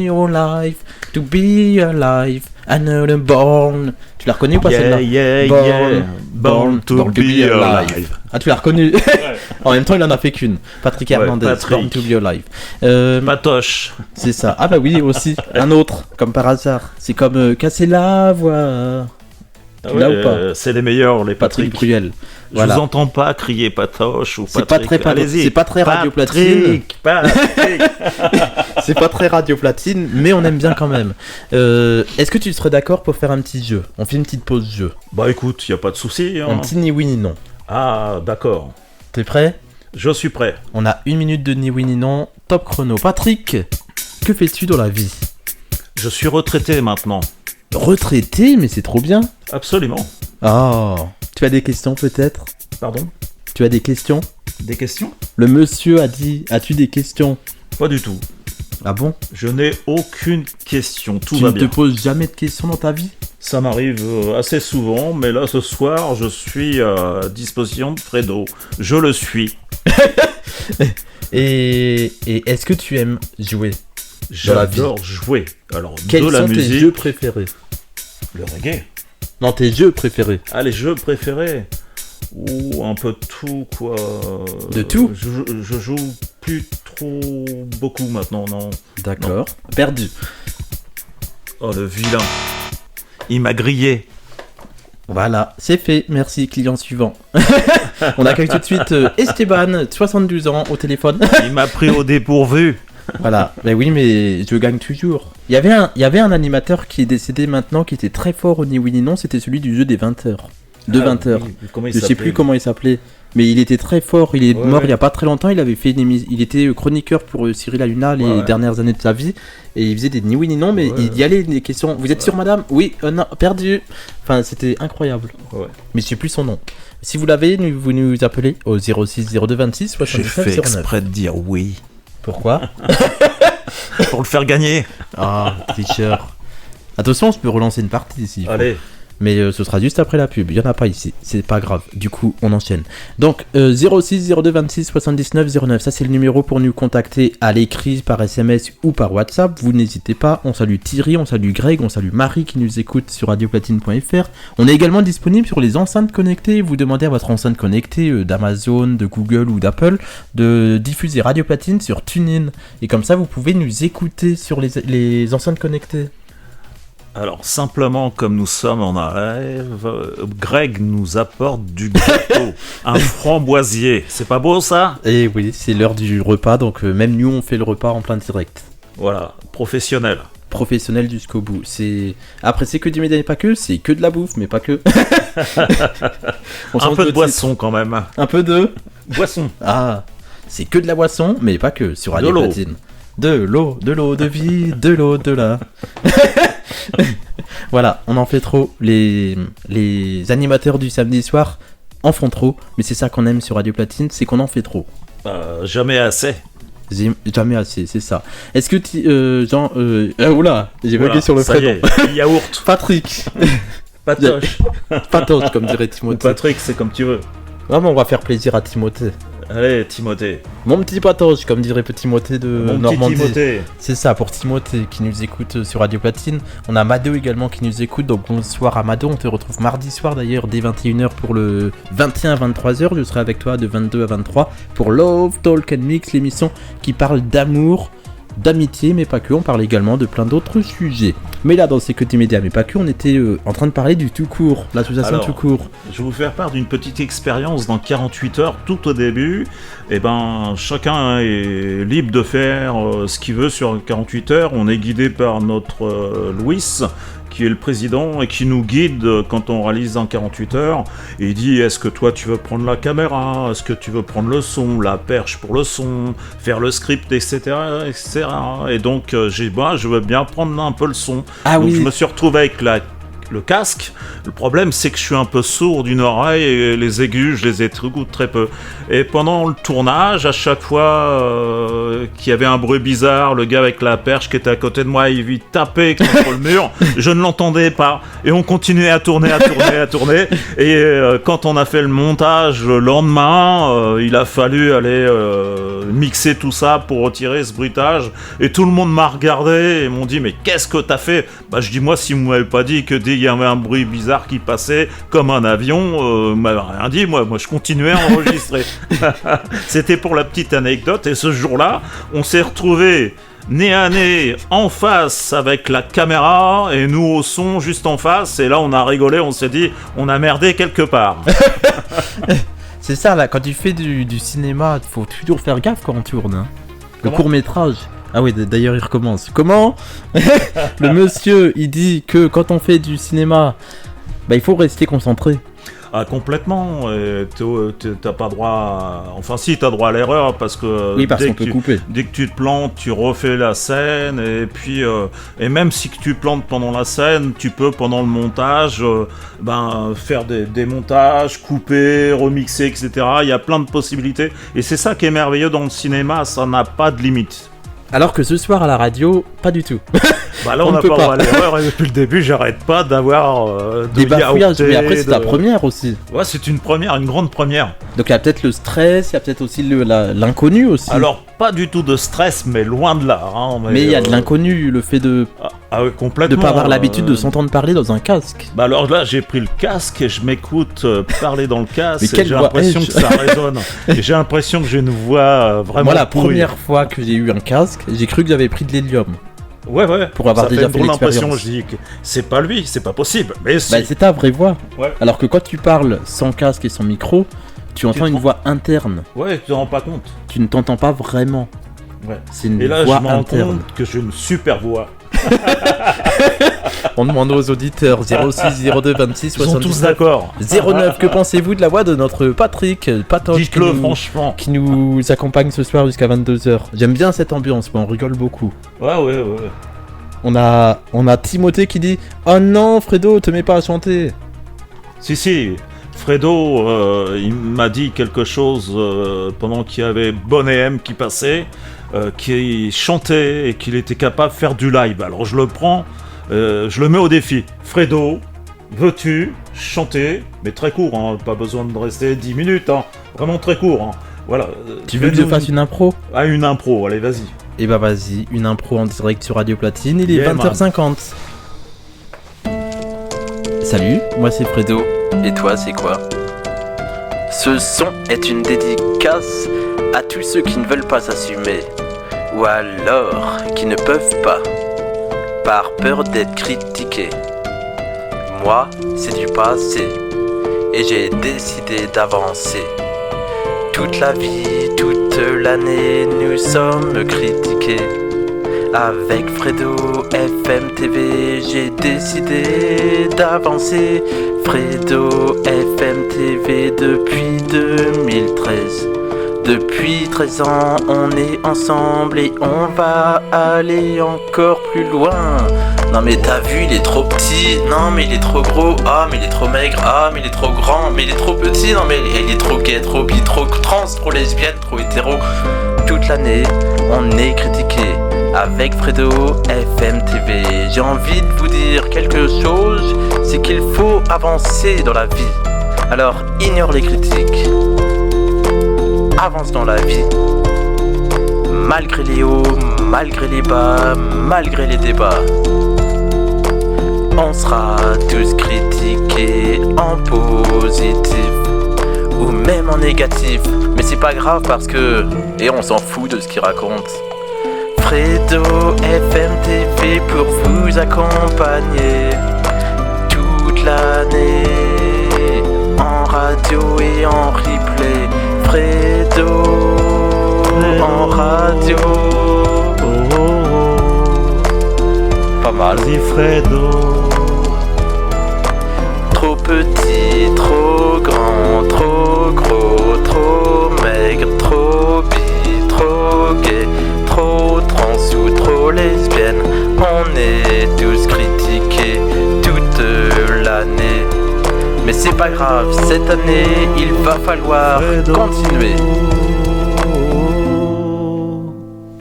your life, to be alive, another born. Tu l'as reconnue ou pas celle-là? Born to be alive. Ah, tu l'as reconnue. En même temps, il en a fait qu'une. Patrick Hernandez, Patrick. Born to be alive. Patoche. C'est ça. Ah bah oui, aussi. Un autre, comme par hasard. C'est comme casser la voix. Tu l'as ou pas C'est les meilleurs, les Patrick Patrick. Bruel. Je Voilà. vous entends pas crier Patoche ou C'est Patrick. pas très Allez-y. c'est pas très Radio Platine. Patrick. C'est pas très Radio Platine, mais on aime bien quand même. Est-ce que tu serais d'accord pour faire un petit jeu ? On fait une petite pause jeu. Bah écoute, y a pas de souci. Hein. Un petit ni oui ni non. Ah d'accord. T'es prêt ? Je suis prêt. On a 1 minute de ni oui ni non. Top chrono. Patrick, que fais-tu dans la vie ? Je suis retraité maintenant. Retraité, mais c'est trop bien. Absolument. Oh. Tu as des questions peut-être ? Pardon ? Tu as des questions ? Des questions ? Le monsieur a dit, as-tu des questions ? Pas du tout. Ah bon ? Je n'ai aucune question. Tout Tu va ne te bien. poses jamais de questions dans ta vie ? Ça m'arrive assez souvent, mais là ce soir, je suis à disposition de Fredo. Je le suis. Et est-ce que tu aimes jouer ? Dans la vie. J'adore jouer. Alors, Quels de la sont tes musique, jeux préférés ? le reggae. Non, tes jeux préférés. Ah, les jeux préférés. Ou un peu de tout, quoi. De tout ? Je joue plus trop beaucoup maintenant, non. D'accord. Perdu. Oh, le vilain. Il m'a grillé. Voilà, c'est fait. Merci, client suivant. On accueille tout de suite Esteban, 72 ans, au téléphone. Il m'a pris au dépourvu. Voilà, mais oui, mais je gagne toujours. Il y avait un animateur qui est décédé maintenant, qui était très fort au ni oui ni non, c'était celui du jeu des 20h. De 20h. Comment il Je sais s'appelait, plus comment il s'appelait, mais il était très fort, il est Ouais, mort ouais. il y a pas très longtemps, il avait fait il était chroniqueur pour Cyril Hanouna les Ouais. dernières années de sa vie, et il faisait des ni oui ni non, mais Ouais. il y allait des questions. Vous êtes sûr madame ? Oui, non, perdu. Enfin, c'était incroyable. Ouais. Mais je sais plus son nom. Si vous l'avez, vous nous appelez au 06 02 26 J'ai 79 fait 09. exprès de dire oui. Pourquoi ? Pour le faire gagner. Ah, tricheur. Attention, je peux relancer une partie ici. Allez. Mais ce sera juste après la pub, il n'y en a pas ici, c'est pas grave, du coup on enchaîne. Donc 06 02 26 79 09, ça c'est le numéro pour nous contacter à l'écrit, par SMS ou par WhatsApp, vous n'hésitez pas. On salue Thierry, on salue Greg, on salue Marie qui nous écoute sur radioplatine.fr. On est également disponible sur les enceintes connectées, vous demandez à votre enceinte connectée d'Amazon, de Google ou d'Apple de diffuser Radio Platine sur TuneIn, et comme ça vous pouvez nous écouter sur les enceintes connectées. Alors, simplement, comme nous sommes en rêve, Greg nous apporte du gâteau, un framboisier. C'est pas beau, ça ? Et oui, c'est l'heure du repas, donc même nous on fait le repas en plein direct. Voilà, professionnel. Professionnel jusqu'au bout. Après, c'est que du média et pas que, c'est que de la bouffe, mais pas que. Un peu de boisson, quand même. Un peu de Boisson. Ah, c'est que de la boisson, mais pas que, sur Radio De l'eau. Platine. De l'eau de vie, de l'eau de là. Voilà, on en fait trop. Les animateurs du samedi soir en font trop, mais c'est ça qu'on aime sur Radio Platine, c'est qu'on en fait trop. Jamais assez. Jamais assez, c'est ça. Est-ce que oula, j'ai bugué Voilà, sur le ça y prénom. est, yaourt. Patrick, Patoche. Patoche, comme dirait Ou Timothée. Patrick, c'est comme tu veux. Vraiment, on va faire plaisir à Timothée. Allez, Timothée. Mon petit Patoche, comme dirait Timothée de Mon Normandie. petit Timothée. C'est ça, pour Timothée qui nous écoute sur Radio Platine. On a Mado également qui nous écoute, donc bonsoir à Mado. On te retrouve mardi soir d'ailleurs dès 21h pour le 21 à 23h. Je serai avec toi de 22 à 23 pour Love, Talk and Mix, l'émission qui parle d'amour, d'amitié, mais pas que. On parle également de plein d'autres sujets. Mais là, dans C'est que du média, mais pas que, on était en train de parler du Tout Court, l'association Alors, Tout Court. Je vais vous faire part d'une petite expérience dans 48 heures tout au début. Eh ben, chacun est libre de faire ce qu'il veut sur 48 heures. On est guidé par notre Louis, qui est le président et qui nous guide quand on réalise en 48 heures. Et il dit, est-ce que toi tu veux prendre la caméra, est-ce que tu veux prendre le son, la perche pour le son, faire le script, etc. etc. Et donc je veux bien prendre un peu le son. Ah donc oui. je me suis retrouvé avec le casque. Le problème, c'est que je suis un peu sourd d'une oreille et les aigus, je les ai très peu. Et pendant le tournage, à chaque fois qu'il y avait un bruit bizarre, le gars avec la perche qui était à côté de moi, il tapait contre le mur, je ne l'entendais pas. Et on continuait à tourner. Et quand on a fait le montage le lendemain, il a fallu aller mixer tout ça pour retirer ce bruitage. Et tout le monde m'a regardé et m'ont dit, mais qu'est-ce que t'as fait ? Bah je dis, moi, si vous m'avez pas dit que dès qu'il y avait un bruit bizarre qui passait comme un avion, m'avait rien dit, moi je continuais à enregistrer. C'était pour la petite anecdote. Et ce jour-là, on s'est retrouvés nez à nez en face avec la caméra et nous au son juste en face. Et là, on a rigolé, on s'est dit, on a merdé quelque part. C'est ça, là, quand tu fais du cinéma, faut toujours faire gaffe quand on tourne. Hein. Le court-métrage. Ah oui, d'ailleurs, il recommence. Comment ? Le monsieur, il dit que quand on fait du cinéma, bah, il faut rester concentré. Ah, complètement. T'as pas droit à... Enfin, si, t'as droit à l'erreur parce que... Oui, parce qu'on peut couper. Dès que tu te plantes, tu refais la scène. Et puis... et même si que tu plantes pendant la scène, tu peux, pendant le montage, faire des montages, couper, remixer, etc. Il y a plein de possibilités. Et c'est ça qui est merveilleux dans le cinéma, ça n'a pas de limite. Alors que ce soir à la radio, pas du tout. Bah là, on n'a pas droit à l'erreur, et depuis le début, j'arrette pas d'avoir des bafouillages, mais après, c'est la première aussi. Ouais, c'est une première, une grande première. Donc il y a peut-être le stress, il y a peut-être aussi l'inconnu aussi. Alors, pas du tout de stress, mais loin de là. Hein, mais il y a de l'inconnu, le fait de oui, complètement, de pas avoir l'habitude de s'entendre parler dans un casque. Bah alors là, j'ai pris le casque et je m'écoute parler dans le casque mais et j'ai l'impression que ça résonne. Et j'ai l'impression que j'ai une voix vraiment Moi, la pourrie. première fois que j'ai eu un casque, j'ai cru que j'avais pris de l'hélium. Ouais. Pour avoir déjà fait l'expérience. Je dis que c'est pas lui, c'est pas possible. Mais si. Bah, c'est ta vraie voix. Ouais. Alors que quand tu parles sans casque et sans micro, tu entends une voix interne. Ouais, tu te rends pas compte. Tu ne t'entends pas vraiment. Ouais. C'est une et là, voix je me rends interne. compte que j'ai une super voix. On demande aux auditeurs 06 02 26 Ils sont tous 79 d'accord. 09. Que pensez-vous de la voix de notre Patrick Patoche Dites-le franchement. qui nous accompagne ce soir jusqu'à 22h. J'aime bien cette ambiance, on rigole beaucoup. Ouais. On a Timothée qui dit « Oh non, Fredo, te mets pas à chanter !» Si, Fredo, il m'a dit quelque chose pendant qu'il y avait Bon et M qui passait, qui chantait et qu'il était capable de faire du live. Alors je le prends, je le mets au défi. Fredo, veux-tu chanter, mais très court, hein, pas besoin de rester 10 minutes, hein, vraiment très court. Hein. Voilà. Tu veux que je fasse une impro ? Ah, une impro, allez, vas-y. Et bah vas-y, une impro en direct sur Radio Platine, il est 20h50. Salut, moi c'est Fredo. Et toi, c'est quoi ? Ce son est une dédicace à tous ceux qui ne veulent pas s'assumer, ou alors qui ne peuvent pas, par peur d'être critiqués. Moi, c'est du passé, et j'ai décidé d'avancer. Toute la vie, toute l'année, nous sommes critiqués. Avec Fredo FM TV, j'ai décidé d'avancer. Fredo FM TV depuis 2013. Depuis 13 ans, on est ensemble et on va aller encore plus loin. Non mais t'as vu, il est trop petit. Non mais il est trop gros. Ah mais il est trop maigre. Ah mais il est trop grand. Mais il est trop petit. Non mais il est trop gay, trop bi, trop trans, trop lesbienne, trop hétéro. Toute l'année, on est critiqué. avec Fredo FM TV. J'ai envie de vous dire quelque chose, c'est qu'il faut avancer dans la vie. Alors ignore les critiques, avance dans la vie. Malgré les hauts, malgré les bas, malgré les débats. On sera tous critiqués en positif ou même en négatif. Mais c'est pas grave parce que... Et on s'en fout de ce qu'ils racontent. Fredo FM TV pour vous accompagner toute l'année, en radio et en replay. Fredo en radio. Pas mal. Vas-y Fredo. Trop petit, trop grand, trop gros, trop maigre, trop bi, trop gay, trop trans ou trop lesbienne. On est tous critiqués toute l'année. Mais c'est pas grave, cette année, il va falloir continuer.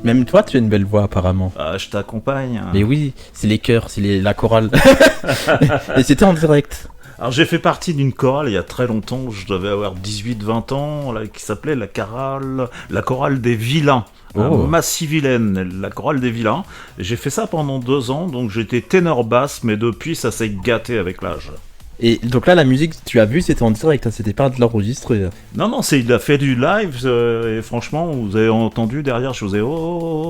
Même toi, tu as une belle voix apparemment. Ah, je t'accompagne. Mais oui, c'est les chœurs, c'est la chorale. Et c'était en direct. Alors j'ai fait partie d'une chorale il y a très longtemps, je devais avoir 18-20 ans, là, qui s'appelait la chorale des vilains. Massivilaine, la chorale des vilains. Et j'ai fait ça pendant 2 ans, donc j'étais ténor basse, mais depuis ça s'est gâté avec l'âge. Et donc là, la musique, tu as vu, c'était en direct, hein, c'était pas de l'enregistrer. Non, il a fait du live, et franchement, vous avez entendu derrière, je faisais oh.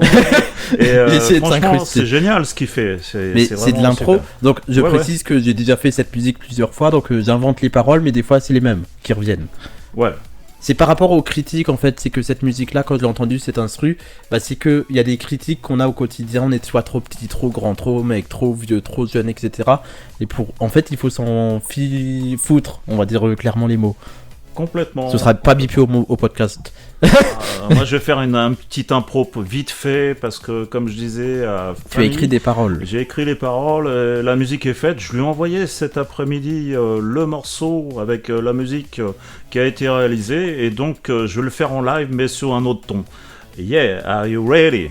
Et franchement, c'est génial ce qu'il fait. Mais c'est de l'impro, super. Donc je précise que j'ai déjà fait cette musique plusieurs fois, donc j'invente les paroles, mais des fois c'est les mêmes qui reviennent. Ouais. C'est par rapport aux critiques en fait, c'est que cette musique-là, quand je l'ai entendue, cet instru, bah, c'est qu'il y a des critiques qu'on a au quotidien, on est soit trop petit, trop grand, trop mec, trop vieux, trop jeune, etc. Et en fait, il faut s'en foutre, on va dire clairement les mots. Complètement. Ce sera pas bipé au podcast. Moi, je vais faire un petit impro vite fait parce que, comme je disais, tu as écrit des paroles. J'ai écrit les paroles, la musique est faite. Je lui ai envoyé cet après-midi le morceau avec la musique qui a été réalisée et donc je vais le faire en live mais sur un autre ton. Yeah, are you ready?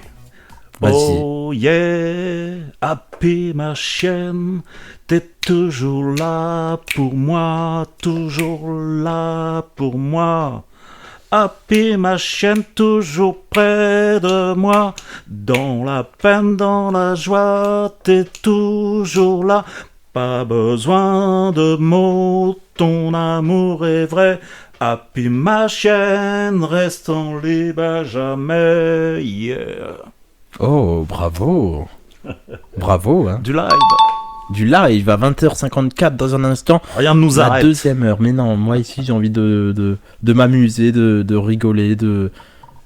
Vas-y. Oh yeah, happy ma chienne, t'es toujours là pour moi, toujours là pour moi. Happy ma chienne, toujours près de moi, dans la peine, dans la joie, t'es toujours là. Pas besoin de mots, ton amour est vrai. Happy ma chienne, restons libres à jamais, yeah. Oh, bravo. Bravo, hein. Du live. Du live à 20h54 dans un instant. Rien ne nous arrête. La deuxième heure. Mais non, moi ici j'ai envie de m'amuser, de rigoler,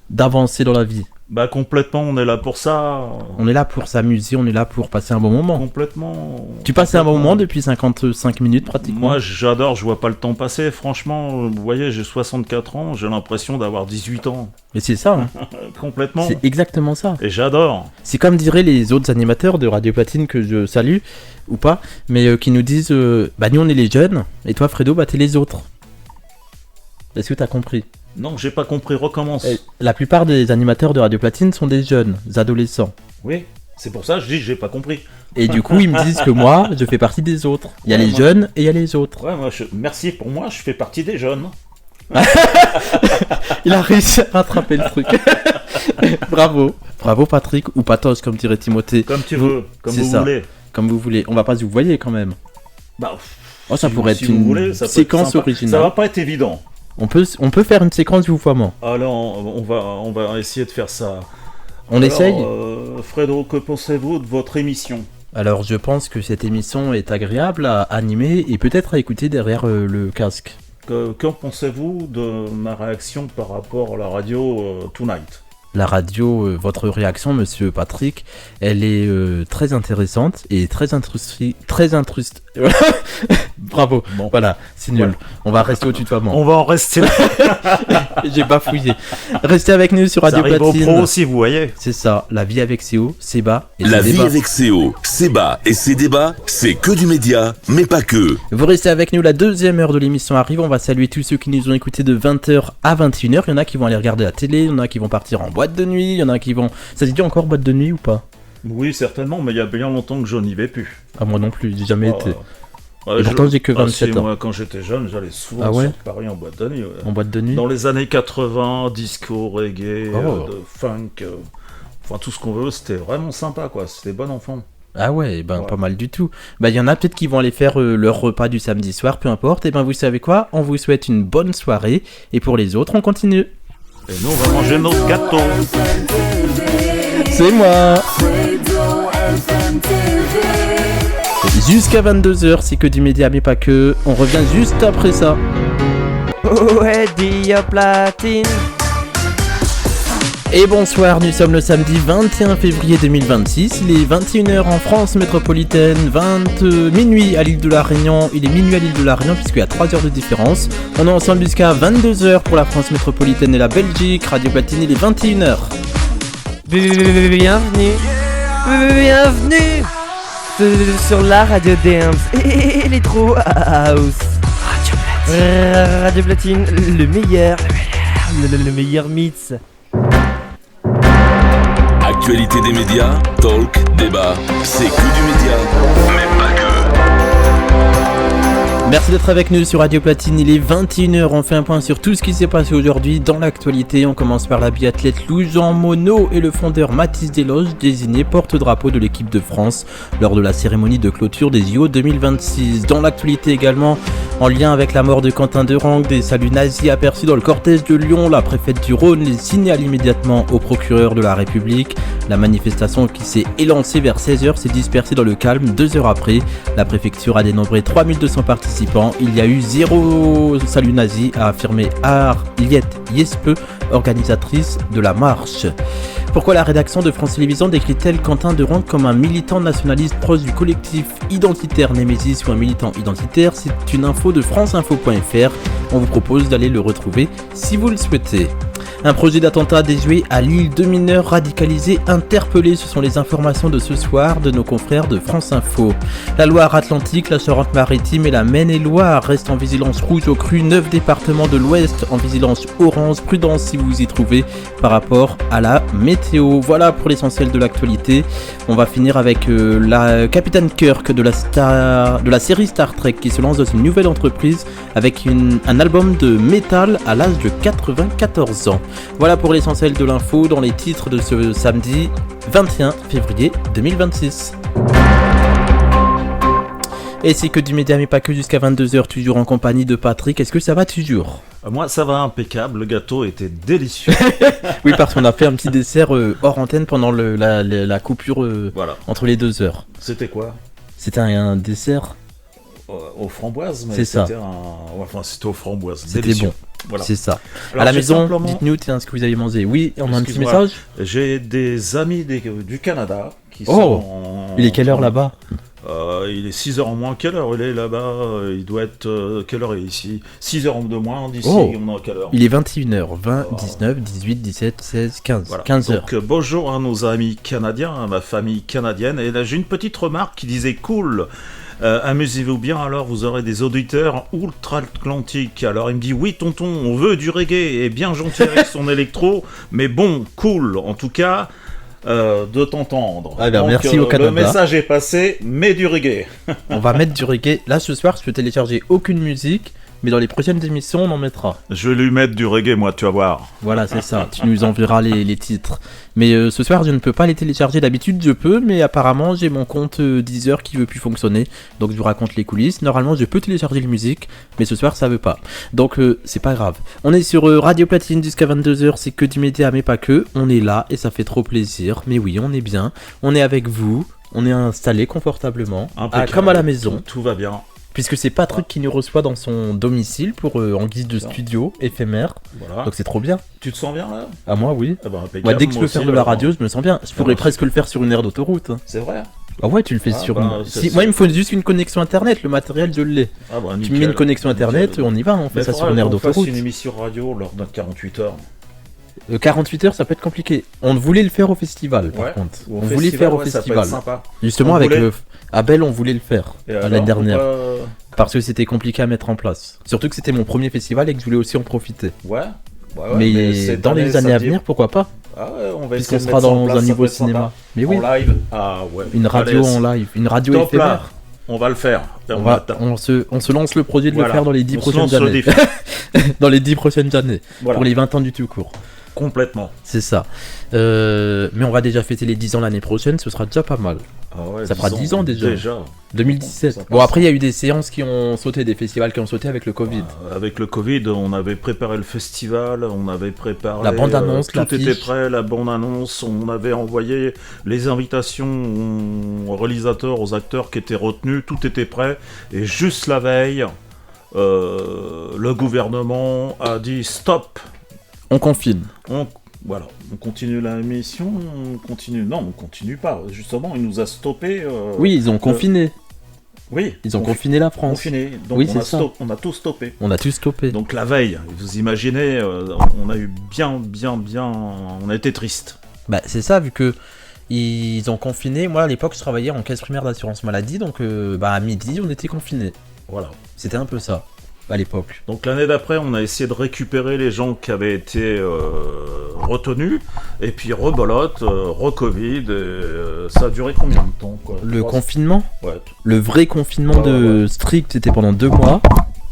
d'avancer dans la vie. Bah complètement, on est là pour ça. On est là pour s'amuser, on est là pour passer un bon moment. Complètement. Tu passes un bon moment depuis 55 minutes pratiquement. Moi j'adore, je vois pas le temps passer. Franchement, vous voyez, j'ai 64 ans, j'ai l'impression d'avoir 18 ans. Mais c'est ça. Hein. Complètement. C'est exactement ça. Et j'adore. C'est comme diraient les autres animateurs de Radio Platine que je salue, ou pas, mais qui nous disent bah nous on est les jeunes, et toi Fredo, bah t'es les autres. Est-ce que t'as compris? Non, j'ai pas compris, recommence. La plupart des animateurs de Radio Platine sont des jeunes, des adolescents. Oui, c'est pour ça que je dis que j'ai pas compris. Et du coup, ils me disent que moi, je fais partie des autres. Il y a les jeunes et il y a les autres. Ouais, merci, pour moi, je fais partie des jeunes. Il a réussi à rattraper le truc. Bravo. Bravo Patrick, ou Patos, comme dirait Timothée. Comme tu veux, comme vous voulez. Comme vous voulez. On va pas se vous voyez quand même. Bah, ça pourrait être une séquence originale. Ça va pas être évident. On peut faire une séquence du vouvoiement. Alors, on va essayer de faire ça. On essaye. Fredo, que pensez-vous de votre émission? Alors, je pense que cette émission est agréable à animer et peut-être à écouter derrière le casque. Qu'en pensez-vous de ma réaction par rapport à la radio Tonight? La radio, votre réaction, monsieur Patrick, elle est très intéressante et très Bravo. Bon. Voilà, c'est nul. On va rester au tutoiement. On va en rester là. J'ai pas fouillé. Restez avec nous sur Ça Radio arrive au Platine. pro aussi, vous voyez. C'est ça, la vie avec CO, Seba et La ses vie débats. avec CO, Seba et ses débats, c'est que du média, mais pas que. Vous restez avec nous, la deuxième heure de l'émission arrive. On va saluer tous ceux qui nous ont écoutés de 20h à 21h. Il y en a qui vont aller regarder la télé, il y en a qui vont partir en boîte de nuit, il y en a qui vont... Ça se dit encore boîte de nuit ou pas? Oui, certainement, mais il y a bien longtemps que je n'y vais plus. Ah, moi non plus, j'ai jamais été. Ouais, Et pourtant, j'ai que 27 ans. Moi, quand j'étais jeune, j'allais souvent Ah ouais sur Paris en boîte de nuit. Ouais. En boîte de nuit. Dans les années 80, disco, reggae, Oh. de funk, enfin tout ce qu'on veut, c'était vraiment sympa, quoi. C'était bon enfant. Ah ouais, ben Ouais. pas mal du tout. Bah il y en a peut-être qui vont aller faire leur repas du samedi soir, peu importe. Et ben vous savez quoi? On vous souhaite une bonne soirée. Et pour les autres, on continue. Et nous, on va manger notre gâteau. C'est moi. Jusqu'à 22h, c'est que du média, mais pas que. On revient juste après ça. Ouais, Dia Platine. Et bonsoir, nous sommes le samedi 21 février 2026, il est 21h en France métropolitaine, minuit à l'île de la Réunion, il est minuit à l'île de la Réunion puisqu'il y a 3 heures de différence. On est ensemble jusqu'à 22h pour la France métropolitaine et la Belgique, Radio Platine, il est 21h. Bienvenue. Bienvenue sur la radio Dance et Electro House. Radio Platine, le meilleur mix. Actualité des médias, talk, débat, c'est que du média, mais pas que. Merci d'être avec nous sur Radio Platine, il est 21h, on fait un point sur tout ce qui s'est passé aujourd'hui dans l'actualité. On commence par la biathlète Lou-Jean Monod et le fondeur Mathis Desloges, désigné porte-drapeau de l'équipe de France lors de la cérémonie de clôture des JO 2026. Dans l'actualité également, en lien avec la mort de Quentin Durang, des saluts nazis aperçus dans le cortège de Lyon, la préfète du Rhône les signale immédiatement au procureur de la République. La manifestation qui s'est élancée vers 16h s'est dispersée dans le calme 2 heures après. La préfecture a dénombré 3200 participants. Il y a eu 0 salut nazi, a affirmé Harriet Jespe, organisatrice de la marche. Pourquoi la rédaction de France Télévisions décrit-elle Quentin Durang comme un militant nationaliste proche du collectif identitaire Némésis ou un militant identitaire? C'est une info de franceinfo.fr. On vous propose d'aller le retrouver si vous le souhaitez. Un projet d'attentat déjoué à Lille, 2 mineurs radicalisés interpellés. Ce sont les informations de ce soir de nos confrères de France Info. La Loire-Atlantique, la Charente-Maritime et la Maine-et-Loire restent en vigilance rouge au cru. 9 départements de l'Ouest en vigilance orange. Prudence si vous vous y trouvez par rapport à la météo. Voilà pour l'essentiel de l'actualité. On va finir avec la Capitaine Kirk de la série Star Trek qui se lance dans une nouvelle entreprise avec un album de métal à l'âge de 94 ans. Voilà pour l'essentiel de l'info dans les titres de ce samedi 21 février 2026. Et c'est que du média mais pas que jusqu'à 22h, toujours en compagnie de Patrick. Est-ce que ça va toujours? Moi, ça va impeccable. Le gâteau était délicieux. Oui, parce qu'on a fait un petit dessert hors antenne pendant la coupure Voilà. entre les 2 heures. C'était quoi? C'était un dessert. Aux framboises, mais C'est ça. c'était c'était aux framboises. C'était Délicieux. bon. Voilà. C'est ça. Alors, à la j'ai maison, simplement- dites-nous ce que vous avez mangé. Oui, on a un petit Excuse-moi. message. J'ai des amis du Canada qui Oh, sont Il est quelle heure là-bas? Il est 6h en moins. Quelle heure il est là-bas? Il doit être... quelle heure il est ici? 6h de moins d'ici. Oh. On est à quelle heure? Il est 21h, 20, 19, 18, 17, 16, 15. Voilà. 15 heures. Donc bonjour à nos amis canadiens, à ma famille canadienne. Et là j'ai une petite remarque qui disait cool. Amusez-vous bien, alors vous aurez des auditeurs outre-Atlantique. Alors il me dit oui tonton, on veut du reggae et bien gentil avec son électro, mais bon, cool en tout cas de t'entendre. Ah ben, Donc, merci au Canada. Le message est passé, mais du reggae. On va mettre du reggae. Là ce soir, je peux télécharger aucune musique, mais dans les prochaines émissions, on en mettra. Je vais lui mettre du reggae moi, tu vas voir. Voilà, c'est ça. Tu nous enverras les titres. Mais ce soir, je ne peux pas les télécharger. D'habitude, je peux, mais apparemment, j'ai mon compte Deezer qui veut plus fonctionner. Donc, je vous raconte les coulisses. Normalement, je peux télécharger les musiques, mais ce soir, ça veut pas. Donc, c'est pas grave. On est sur Radio Platine jusqu'à 22h. C'est que du média, mais pas que. On est là et ça fait trop plaisir. Mais oui, on est bien. On est avec vous. On est installé confortablement. Impeccable. Comme à la maison. Tout va bien. Puisque c'est Patrick qui nous reçoit dans son domicile pour en guise de studio éphémère. Voilà. Donc c'est trop bien. Tu te sens bien là? À moi, oui. Ah bah, impeccable, Moi, dès que je moi peux aussi, faire de la alors. radio, je me sens bien. Je pourrais presque le faire sur une aire d'autoroute. C'est vrai. Ah ouais, tu le fais sur... c'est- Moi, il me faut juste une connexion internet, le matériel, je l'ai. Ah bah, Tu nickel. me mets une connexion internet, Nickel. on y va, on fait Mais ça sur faudrait une aire qu'on fasse d'autoroute. une émission radio lors de 48 heures. 48 heures, ça peut être compliqué. On voulait le faire au festival, par Ouais. contre. Ou au On voulait le faire au ouais, ça peut festival. être sympa. Justement, On avec voulait- Abel, on voulait le faire Et l'année alors, dernière. pourquoi- Parce que c'était compliqué à mettre en place. Surtout que c'était mon premier festival et que je voulais aussi en profiter. Ouais. mais cette dans les année, années ça à dit- venir, pourquoi pas? Ah ouais, on va Puisqu'on essayer de sera mettre ça en dans place, un ça niveau peut être sympa. cinéma. Mais oui, En live. Ah ouais. une radio Allez, en live, une radio top là. éphémère. On va le faire. On se lance le projet de Voilà. le faire dans les 10 On se prochaines lance le années. défi. Dans les 10 prochaines années. Voilà. Pour les 20 ans du tout court. Complètement. C'est ça. Mais on va déjà fêter les 10 ans l'année prochaine, ce sera déjà pas mal. Ah ouais, Ça fera 10 ans déjà. 2017. Ça passe. Bon, après, il y a eu des séances qui ont sauté, des festivals qui ont sauté avec le Covid. Avec le Covid, on avait préparé le festival, on avait préparé La bande-annonce, tout l'affiche. était prêt, la bande-annonce, on avait envoyé les invitations aux réalisateurs, aux acteurs qui étaient retenus, tout était prêt. Et juste la veille, le gouvernement a dit stop. On confine. Voilà, on continue la mission, on continue. Non, on continue pas. Justement, il nous a stoppé. Oui, ils ont confiné. Oui, Ils ont confiné la France. confiné. Donc Oui, on, c'est a ça. on a tout stoppé. On a tout stoppé. Donc la veille, vous imaginez, on a eu bien, on a été triste. Bah, c'est ça, vu que ils ont confiné. Moi, à l'époque, je travaillais en caisse primaire d'assurance maladie, donc à midi, on était confinés. Voilà. C'était un peu ça, à l'époque. Donc l'année d'après, on a essayé de récupérer les gens qui avaient été retenus, et puis rebolote, re-Covid, et, ça a duré combien de temps quoi Le 3 confinement, Ouais. le vrai confinement de strict, c'était pendant 2 mois.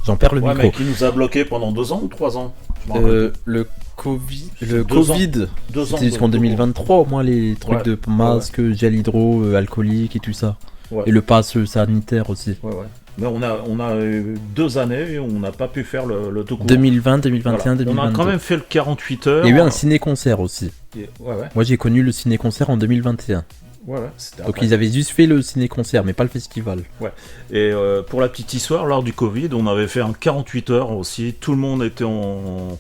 J'en perds le Ouais, micro. mais qui nous a bloqués pendant 2 ans ou 3 ans Je m'en rappelle Le Covid, C'est le 2 ans. Covid, 2 ans. c'était jusqu'en 2023 au moins, les trucs Ouais. de masques, gel hydro, alcoolique et tout ça. Ouais. Et le pass sanitaire aussi. Ouais. Mais on a eu 2 années et on n'a pas pu faire le tout court. 2020, 2021, Voilà. 2022. On a quand même fait le 48 heures. Il y a eu un ciné-concert aussi. Ouais. Moi j'ai connu le ciné-concert en 2021. Ouais, c'était Donc après. ils avaient juste fait le ciné-concert, mais pas le festival. Et pour la petite histoire, lors du Covid, on avait fait un 48 heures aussi. Tout le monde était en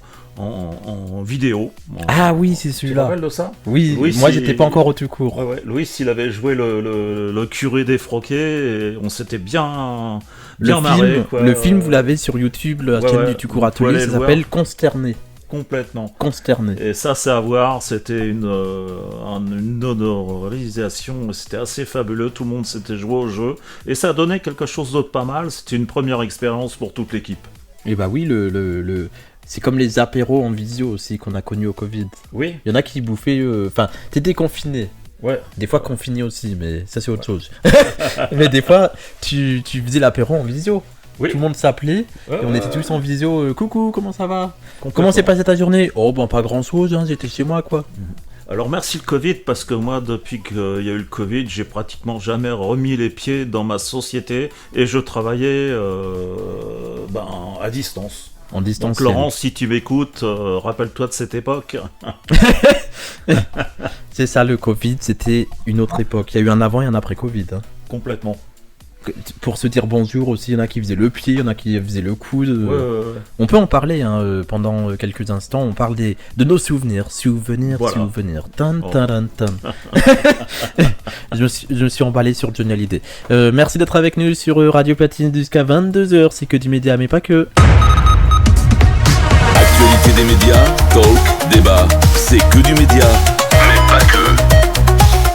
vidéo. Ah oui, c'est Tu te celui-là. rappelles de ça? Oui, Louis, moi si- j'étais pas encore au tout court. Ouais. Louis, il avait joué le curé défroqué et on s'était bien marré. Quoi. Le film, vous l'avez sur YouTube, la Ouais, chaîne ouais, du tout court vous pouvez atelier, aller ça le s'appelle Consterné. Complètement. Consterné. Et ça, c'est à voir. C'était une honorisation. C'était assez fabuleux. Tout le monde s'était joué au jeu. Et ça a donné quelque chose d'autre pas mal. C'était une première expérience pour toute l'équipe. Et bah oui, c'est comme les apéros en visio aussi qu'on a connus au Covid. Oui. Il y en a qui bouffaient. Enfin, t'étais confiné. Ouais. Des fois confiné aussi, mais ça c'est autre chose. Mais des fois, tu faisais l'apéro en visio. Oui. Tout le monde s'appelait Ouais, et on était tous en visio. Coucou, comment ça va? complètement. Comment s'est passée ta journée? Oh, ben pas grand chose, hein, j'étais chez moi quoi. Alors merci le Covid parce que moi depuis qu'il y a eu le Covid j'ai pratiquement jamais remis les pieds dans ma société et je travaillais à distance. En distance. Donc Laurent si tu m'écoutes rappelle-toi de cette époque. C'est ça, le Covid, c'était une autre époque. Il y a eu un avant et un après Covid. Hein. Complètement. Pour se dire bonjour aussi, il y en a qui faisaient le pied, il y en a qui faisaient le coude. Ouais. On peut en parler pendant quelques instants. On parle de nos souvenirs. Souvenirs. Tan, Oh. tan, tan, tan. Je me suis emballé sur Johnny Hallyday. Merci d'être avec nous sur Radio Platine jusqu'à 22h. C'est que du média, mais pas que. Actualité des médias, talk, débat, c'est que du média, mais pas que.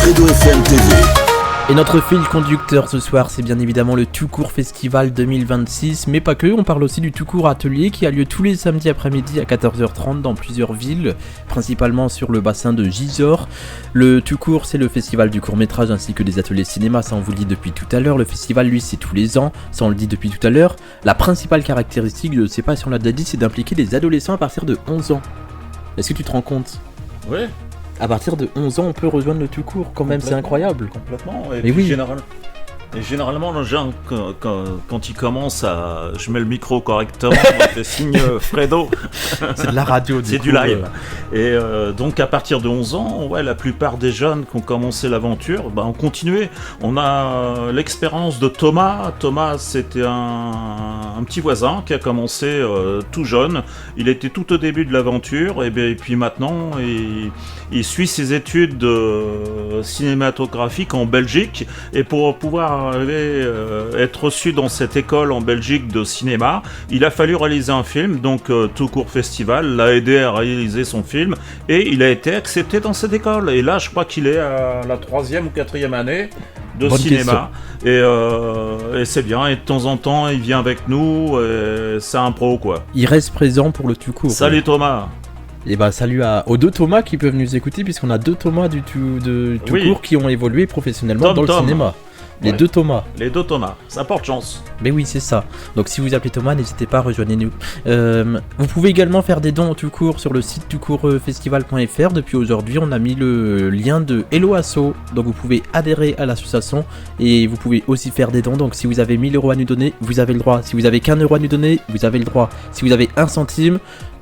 Fredo FM TV. Et notre fil conducteur ce soir, c'est bien évidemment le Tout Court Festival 2026, mais pas que, on parle aussi du Tout Court Atelier qui a lieu tous les samedis après-midi à 14h30 dans plusieurs villes, principalement sur le bassin de Gisors. Le Tout Court, c'est le festival du court-métrage ainsi que des ateliers cinéma, ça on vous le dit depuis tout à l'heure. Le festival, lui, c'est tous les ans, ça on le dit depuis tout à l'heure. La principale caractéristique, je ne sais pas si on l'a déjà dit, c'est d'impliquer des adolescents à partir de 11 ans. Est-ce que tu te rends compte ? Ouais. À partir de 11 ans, on peut rejoindre le Tout Court, quand même, c'est Complètement. incroyable. Complètement. Et Mais puis oui. Et généralement, les gens, quand ils commencent à... Je mets le micro correctement, on fait signe Fredo. C'est de la radio, c'est du live. Et donc, à partir de 11 ans, ouais, la plupart des jeunes qui ont commencé l'aventure, ont continué. On a l'expérience de Thomas. Thomas, c'était un petit voisin qui a commencé tout jeune. Il était tout au début de l'aventure. Et puis maintenant, il suit ses études cinématographiques en Belgique. Et pour pouvoir être reçu dans cette école en Belgique de cinéma, il a fallu réaliser un film, donc Tout Court Festival l'a aidé à réaliser son film et il a été accepté dans cette école. Et là, je crois qu'il est à la 3e ou 4e année de Bonne cinéma. Et c'est bien. Et de temps en temps, il vient avec nous. C'est un pro, quoi. Il reste présent pour le tout court. Salut Thomas. Et salut aux 2 Thomas qui peuvent nous écouter, puisqu'on a 2 Thomas du tout court qui ont évolué professionnellement dans le cinéma. Les 2 Thomas. Les 2 Thomas, ça porte chance. Mais oui, c'est ça. Donc si vous appelez Thomas, n'hésitez pas, rejoignez-nous. Vous pouvez également faire des dons au tout court sur le site toutcourtfestival.fr. Depuis aujourd'hui, on a mis le lien de Hello Asso. Donc vous pouvez adhérer à l'association et vous pouvez aussi faire des dons. Donc si vous avez 1000 € à nous donner, vous avez le droit. Si vous avez qu'1 € à nous donner, vous avez le droit. Si vous avez 1 centime,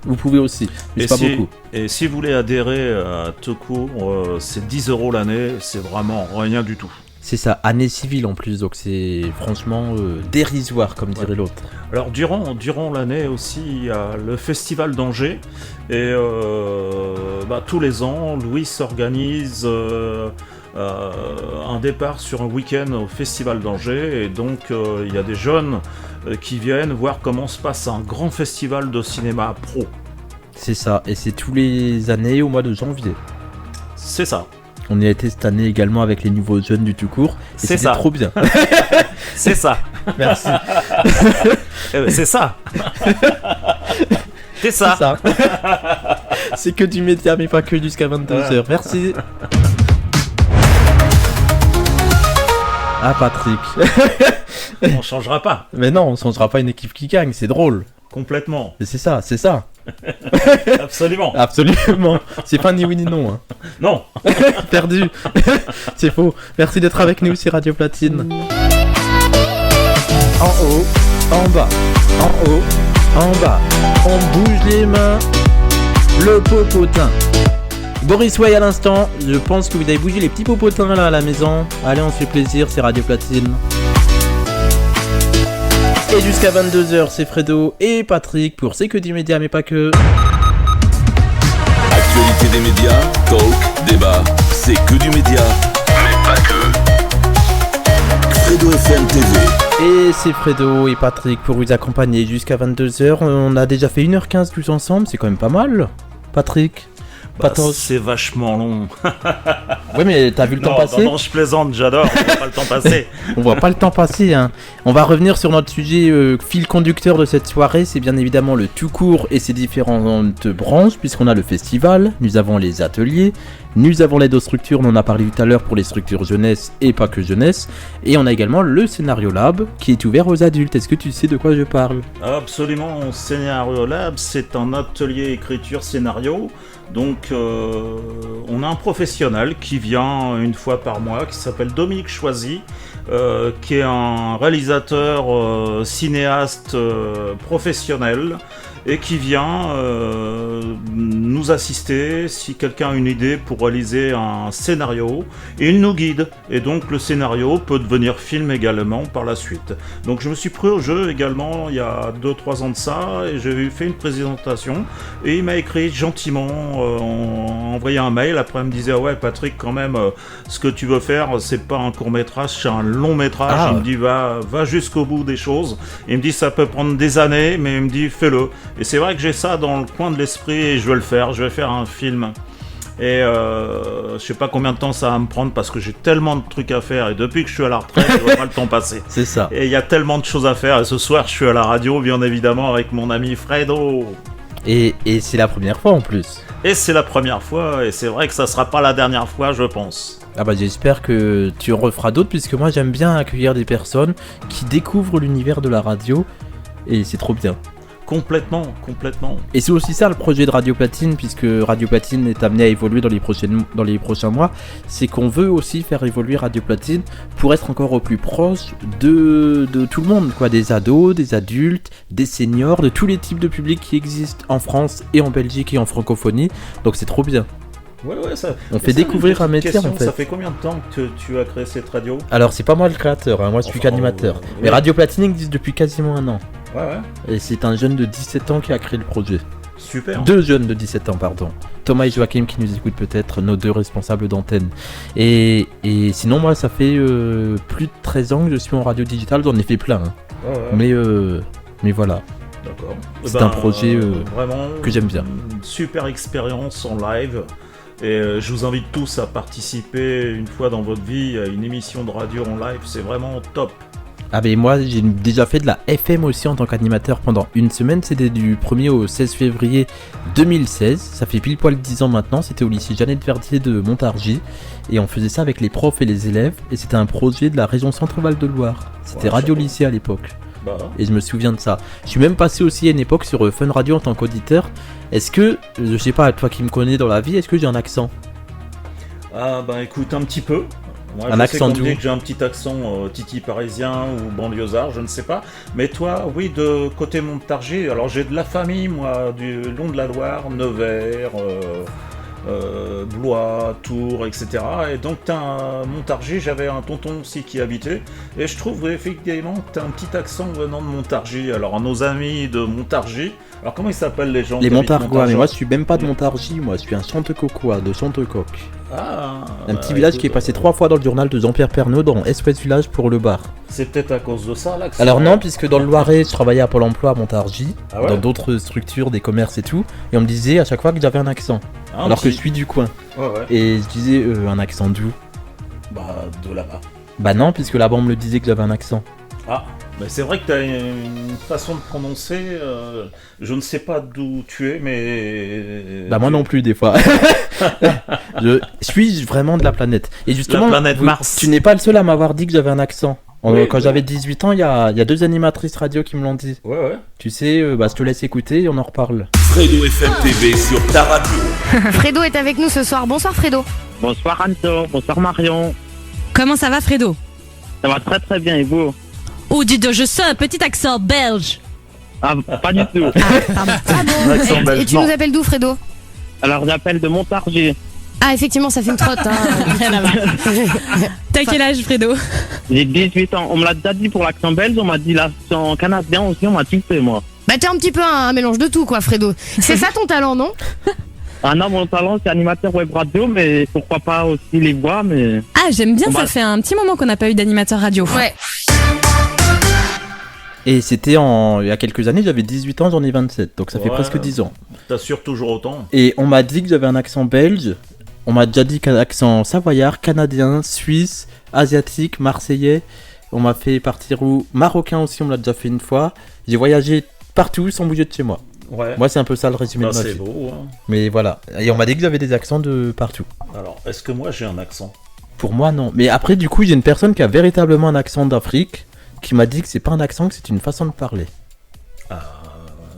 vous pouvez aussi. Mais c'est pas beaucoup. Et si vous voulez adhérer à tout court, c'est 10 € l'année. C'est vraiment rien du tout. C'est ça, année civile en plus, donc c'est franchement dérisoire, comme dirait l'autre. Alors durant l'année aussi, il y a le Festival d'Angers, et tous les ans, Louis s'organise un départ sur un week-end au Festival d'Angers, et donc il y a des jeunes qui viennent voir comment se passe un grand festival de cinéma pro. C'est ça, et c'est tous les années au mois de janvier. C'est ça. On y a été cette année également avec les nouveaux jeunes du tout court. Et c'était trop bien. C'est ça. Merci. C'est ça. C'est ça. C'est ça. C'est que du média, mais pas que jusqu'à 22h. Merci. Ah, Patrick. On changera pas. Mais non, on changera pas une équipe qui gagne, c'est drôle. Complètement. Mais c'est ça, c'est ça. Absolument. Absolument. C'est pas ni oui ni non. Hein. Non. Perdu. C'est faux. Merci d'être avec nous, c'est Radio Platine. En haut, en bas, en haut, en bas. On bouge les mains. Le popotin. Boris Way à l'instant. Je pense que vous avez bougé les petits popotins là à la maison. Allez, on se fait plaisir, c'est Radio Platine. Et jusqu'à 22h, c'est Fredo et Patrick pour C'est que du média, mais pas que. Actualité des médias, talk, débat, c'est que du média, mais pas que. Fredo FM TV. Et c'est Fredo et Patrick pour vous accompagner jusqu'à 22h. On a déjà fait 1h15 tous ensemble, c'est quand même pas mal. Patrick, c'est vachement long. Ouais, mais t'as vu le temps passer? Non, je plaisante, j'adore, on voit pas le temps passer. On voit pas le temps passer, hein. On va revenir sur notre sujet fil conducteur de cette soirée, c'est bien évidemment le tout court et ses différentes branches, puisqu'on a le festival, nous avons les ateliers, nous avons l'aide aux structures, on en a parlé tout à l'heure pour les structures jeunesse et pas que jeunesse, et on a également le Scénario Lab qui est ouvert aux adultes. Est-ce que tu sais de quoi je parle? Absolument, Scénario Lab, c'est un atelier écriture scénario. Donc on a un professionnel qui vient une fois par mois, qui s'appelle Dominique Choisy, qui est un réalisateur cinéaste professionnel et qui vient nous assister si quelqu'un a une idée pour réaliser un scénario, et il nous guide, et donc le scénario peut devenir film également par la suite. Donc je me suis pris au jeu également il y a 2-3 ans de ça, et j'ai fait une présentation, et il m'a écrit gentiment, envoyé un mail, après il me disait ouais Patrick, quand même ce que tu veux faire c'est pas un court métrage, c'est un long métrage. Il me dit va jusqu'au bout des choses, et il me dit ça peut prendre des années, mais il me dit fais-le. Et c'est vrai que j'ai ça dans le coin de l'esprit et je vais le faire, je vais faire un film. Et je sais pas combien de temps ça va me prendre parce que j'ai tellement de trucs à faire et depuis que je suis à la retraite, je vois pas le temps passer. C'est ça. Et il y a tellement de choses à faire et ce soir je suis à la radio bien évidemment avec mon ami Fredo. Et c'est la première fois en plus. Et c'est la première fois et c'est vrai que ça sera pas la dernière fois je pense. Ah bah j'espère que tu en referas d'autres puisque moi j'aime bien accueillir des personnes qui découvrent l'univers de la radio et c'est trop bien. Complètement. Et c'est aussi ça le projet de Radio Platine, puisque Radio Platine est amené à évoluer dans les prochains mois. C'est qu'on veut aussi faire évoluer Radio Platine pour être encore au plus proche de tout le monde, quoi, des ados, des adultes, des seniors, de tous les types de publics qui existent en France et en Belgique et en francophonie. Donc c'est trop bien. Ouais, ça. On fait découvrir un métier en fait. Ça fait combien de temps que tu as créé cette radio ? Alors c'est pas moi le créateur, hein, moi je suis qu'animateur. Mais Radio Platine existe depuis quasiment un an. Ouais. Et c'est un jeune de 17 ans qui a créé le projet. Super. 2 jeunes de 17 ans, pardon. Thomas et Joachim qui nous écoutent peut-être, nos 2 responsables d'antenne. Et sinon, moi, ça fait plus de 13 ans que je suis en radio digitale, j'en ai fait plein. Hein. Ouais. Mais voilà. D'accord. C'est un projet vraiment que j'aime bien. Une super expérience en live. Et je vous invite tous à participer une fois dans votre vie à une émission de radio en live. C'est vraiment top. Ah mais moi j'ai déjà fait de la FM aussi en tant qu'animateur pendant une semaine, c'était du 1er au 16 février 2016, ça fait pile poil 10 ans maintenant, c'était au lycée Jeannette Verdier de Montargis et on faisait ça avec les profs et les élèves et c'était un projet de la région Centre-Val de Loire, c'était Radio Lycée à l'époque et je me souviens de ça. Je suis même passé aussi à une époque sur Fun Radio en tant qu'auditeur. Est-ce que, je sais pas, toi qui me connais dans la vie, est-ce que j'ai un accent ? Ah bah écoute, un petit peu. Moi, un accent d'où ? Que j'ai un petit accent titi parisien ou banlieusard, je ne sais pas. Mais toi, oui, de côté Montargis, alors j'ai de la famille, moi, du long de la Loire, Nevers, Blois, Tours, etc. Et donc, Montargis, j'avais un tonton aussi qui habitait. Et je trouve effectivement que tu as un petit accent venant de Montargis. Alors, nos amis de Montargis, alors comment ils s'appellent les gens ? Les Montargois, mais moi je suis même pas de Montargis, moi je suis un Chantecoquois de Chantecoq. Un petit village qui est passé 3 fois dans le journal de Jean-Pierre Pernaut dans SOS Village pour le bar. C'est peut-être à cause de ça l'accent. Alors non, puisque dans le Loiret, je travaillais à Pôle emploi à Montargis, dans d'autres structures, des commerces et tout, et on me disait à chaque fois que j'avais un accent, alors que je suis du coin. Ouais. Et je disais un accent d'où ? Bah de là-bas. Bah non, puisque là-bas on me le disait que j'avais un accent. Ah, mais c'est vrai que tu as une façon de prononcer, je ne sais pas d'où tu es, mais... Bah moi non plus des fois. Je suis vraiment de la planète. Et justement, la planète Mars. Tu n'es pas le seul à m'avoir dit que j'avais un accent. Quand j'avais 18 ans, il y a 2 animatrices radio qui me l'ont dit. Ouais. Tu sais, je te laisse écouter et on en reparle. Fredo FM TV sur ta radio. Fredo est avec nous ce soir. Bonsoir Fredo. Bonsoir Anto, bonsoir Marion. Comment ça va Fredo ? Ça va très très bien et vous ? Oh dis donc, je sens un petit accent belge. Ah, pas du tout. Bon. Et tu nous appelles d'où Fredo ? Alors j'appelle de Montargis. Ah effectivement ça fait une trotte. T'as quel âge Fredo ? J'ai 18 ans. On me l'a déjà dit pour l'accent belge, on m'a dit l'accent canadien aussi, on m'a tilté moi. Bah t'es un petit peu un mélange de tout quoi Fredo. C'est ça ton talent non ? Ah non, mon talent c'est animateur web radio, mais pourquoi pas aussi les voix, mais... Ah j'aime bien, ça fait un petit moment qu'on n'a pas eu d'animateur radio. Ouais. Et c'était il y a quelques années, j'avais 18 ans, j'en ai 27, donc ça fait presque 10 ans. T'assures toujours autant. Et on m'a dit que j'avais un accent belge, on m'a déjà dit qu'un accent savoyard, canadien, suisse, asiatique, marseillais. On m'a fait partir marocain aussi, on me l'a déjà fait une fois. J'ai voyagé partout sans bouger de chez moi. Ouais. Moi c'est un peu ça le résumé de ma vie. C'est beau hein. Mais voilà, et on m'a dit que j'avais des accents de partout. Alors, est-ce que moi j'ai un accent ? Pour moi non, mais après du coup j'ai une personne qui a véritablement un accent d'Afrique, qui m'a dit que c'est pas un accent, que c'est une façon de parler.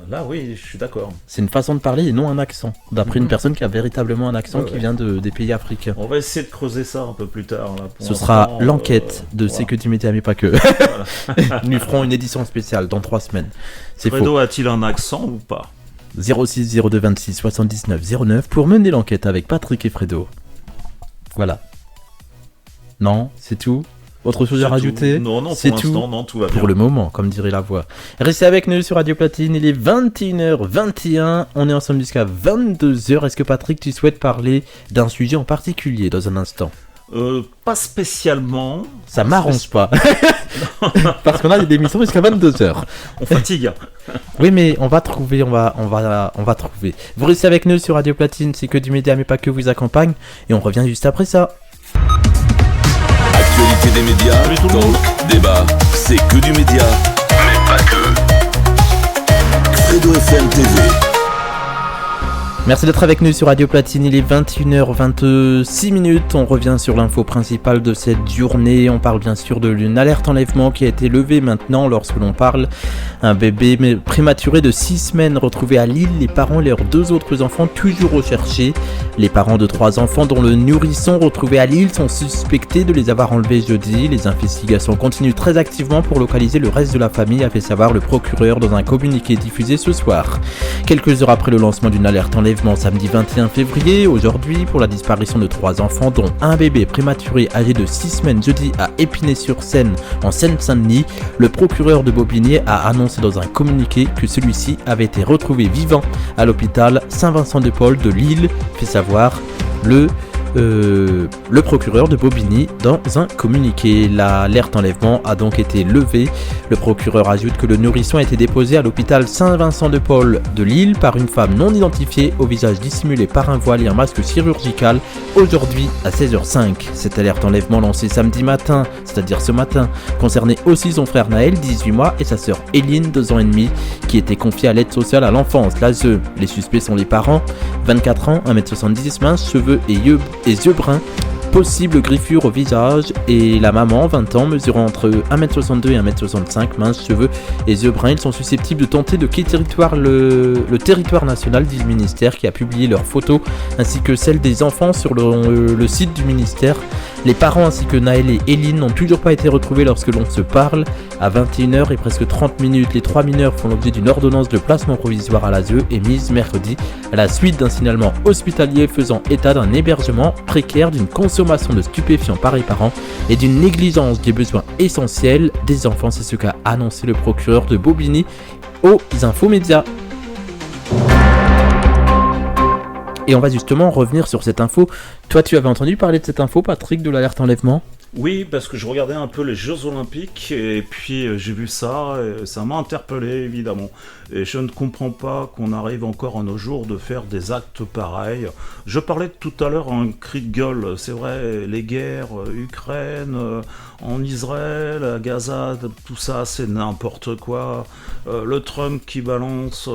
Là oui, je suis d'accord. C'est une façon de parler et non un accent. D'après une personne qui a véritablement un accent qui vient des pays africains. On va essayer de creuser ça un peu plus tard. Là, ce sera l'enquête de C'est que du média mais pas que. Nous ferons une édition spéciale dans 3 semaines. C'est Fredo faux. A-t-il un accent ou pas ? 06 02 26 79 09 pour mener l'enquête avec Patrick et Fredo. Voilà. Non, c'est tout. Autre chose à rajouter ? Non, c'est pour tout. l'instant, non, tout va bien. Pour le moment, comme dirait la voix. Restez avec nous sur Radio Platine, il est 21h21, on est ensemble jusqu'à 22h. Est-ce que Patrick, tu souhaites parler d'un sujet en particulier dans un instant ? Pas spécialement. Ça m'arrange pas. Parce qu'on a des émissions jusqu'à 22h. On fatigue. Oui, mais on va trouver, on va trouver. Vous restez avec nous sur Radio Platine, c'est que du média mais pas que vous accompagne. Et on revient juste après ça. Actualité des médias, talk, débat, c'est que du média, mais pas que. Fredo FM TV. Merci d'être avec nous sur Radio Platine, il est 21h26, on revient sur l'info principale de cette journée. On parle bien sûr d'une alerte enlèvement qui a été levée maintenant lorsque l'on parle. Un bébé prématuré de 6 semaines retrouvé à Lille, les parents et leurs 2 autres enfants toujours recherchés. Les parents de 3 enfants dont le nourrisson retrouvé à Lille sont suspectés de les avoir enlevés jeudi. Les investigations continuent très activement pour localiser le reste de la famille, a fait savoir le procureur dans un communiqué diffusé ce soir. Quelques heures après le lancement d'une alerte enlèvement samedi 21 février, aujourd'hui, pour la disparition de 3 enfants, dont un bébé prématuré âgé de 6 semaines jeudi à Épinay-sur-Seine, en Seine-Saint-Denis, le procureur de Bobigny a annoncé dans un communiqué que celui-ci avait été retrouvé vivant à l'hôpital Saint-Vincent-de-Paul de Lille, fait savoir le procureur de Bobigny dans un communiqué. L'alerte enlèvement a donc été levée. Le procureur ajoute que le nourrisson a été déposé à l'hôpital Saint-Vincent-de-Paul de Lille par une femme non identifiée au visage dissimulé par un voile et un masque chirurgical aujourd'hui à 16h05. Cette alerte enlèvement lancée samedi matin, c'est-à-dire ce matin, concernait aussi son frère Naël, 18 mois, et sa sœur Éline, 2 ans et demi, qui étaient confiés à l'aide sociale à l'enfance, l'ASE. Les suspects sont les parents, 24 ans, 1m70, minces, cheveux et yeux bruns, possible griffure au visage, et la maman, 20 ans, mesurant entre 1m62 et 1m65, minces, cheveux et yeux bruns. Ils sont susceptibles de tenter de quitter le territoire national, dit le ministère, qui a publié leurs photos ainsi que celles des enfants sur le site du ministère. Les parents ainsi que Naël et Éline n'ont toujours pas été retrouvés lorsque l'on se parle. À 21h et presque 30 minutes, les 3 mineurs font l'objet d'une ordonnance de placement provisoire à l'ASE émise mercredi à la suite d'un signalement hospitalier faisant état d'un hébergement précaire, d'une consommation de stupéfiants par les parents et d'une négligence des besoins essentiels des enfants. C'est ce qu'a annoncé le procureur de Bobigny aux infomédias. Et on va justement revenir sur cette info. Toi, tu avais entendu parler de cette info, Patrick, de l'alerte enlèvement ? Oui, parce que je regardais un peu les Jeux Olympiques et puis j'ai vu ça et ça m'a interpellé évidemment. Et je ne comprends pas qu'on arrive encore à nos jours de faire des actes pareils. Je parlais tout à l'heure un cri de gueule, c'est vrai, les guerres, Ukraine, en Israël, à Gaza, tout ça c'est n'importe quoi. Le Trump qui balance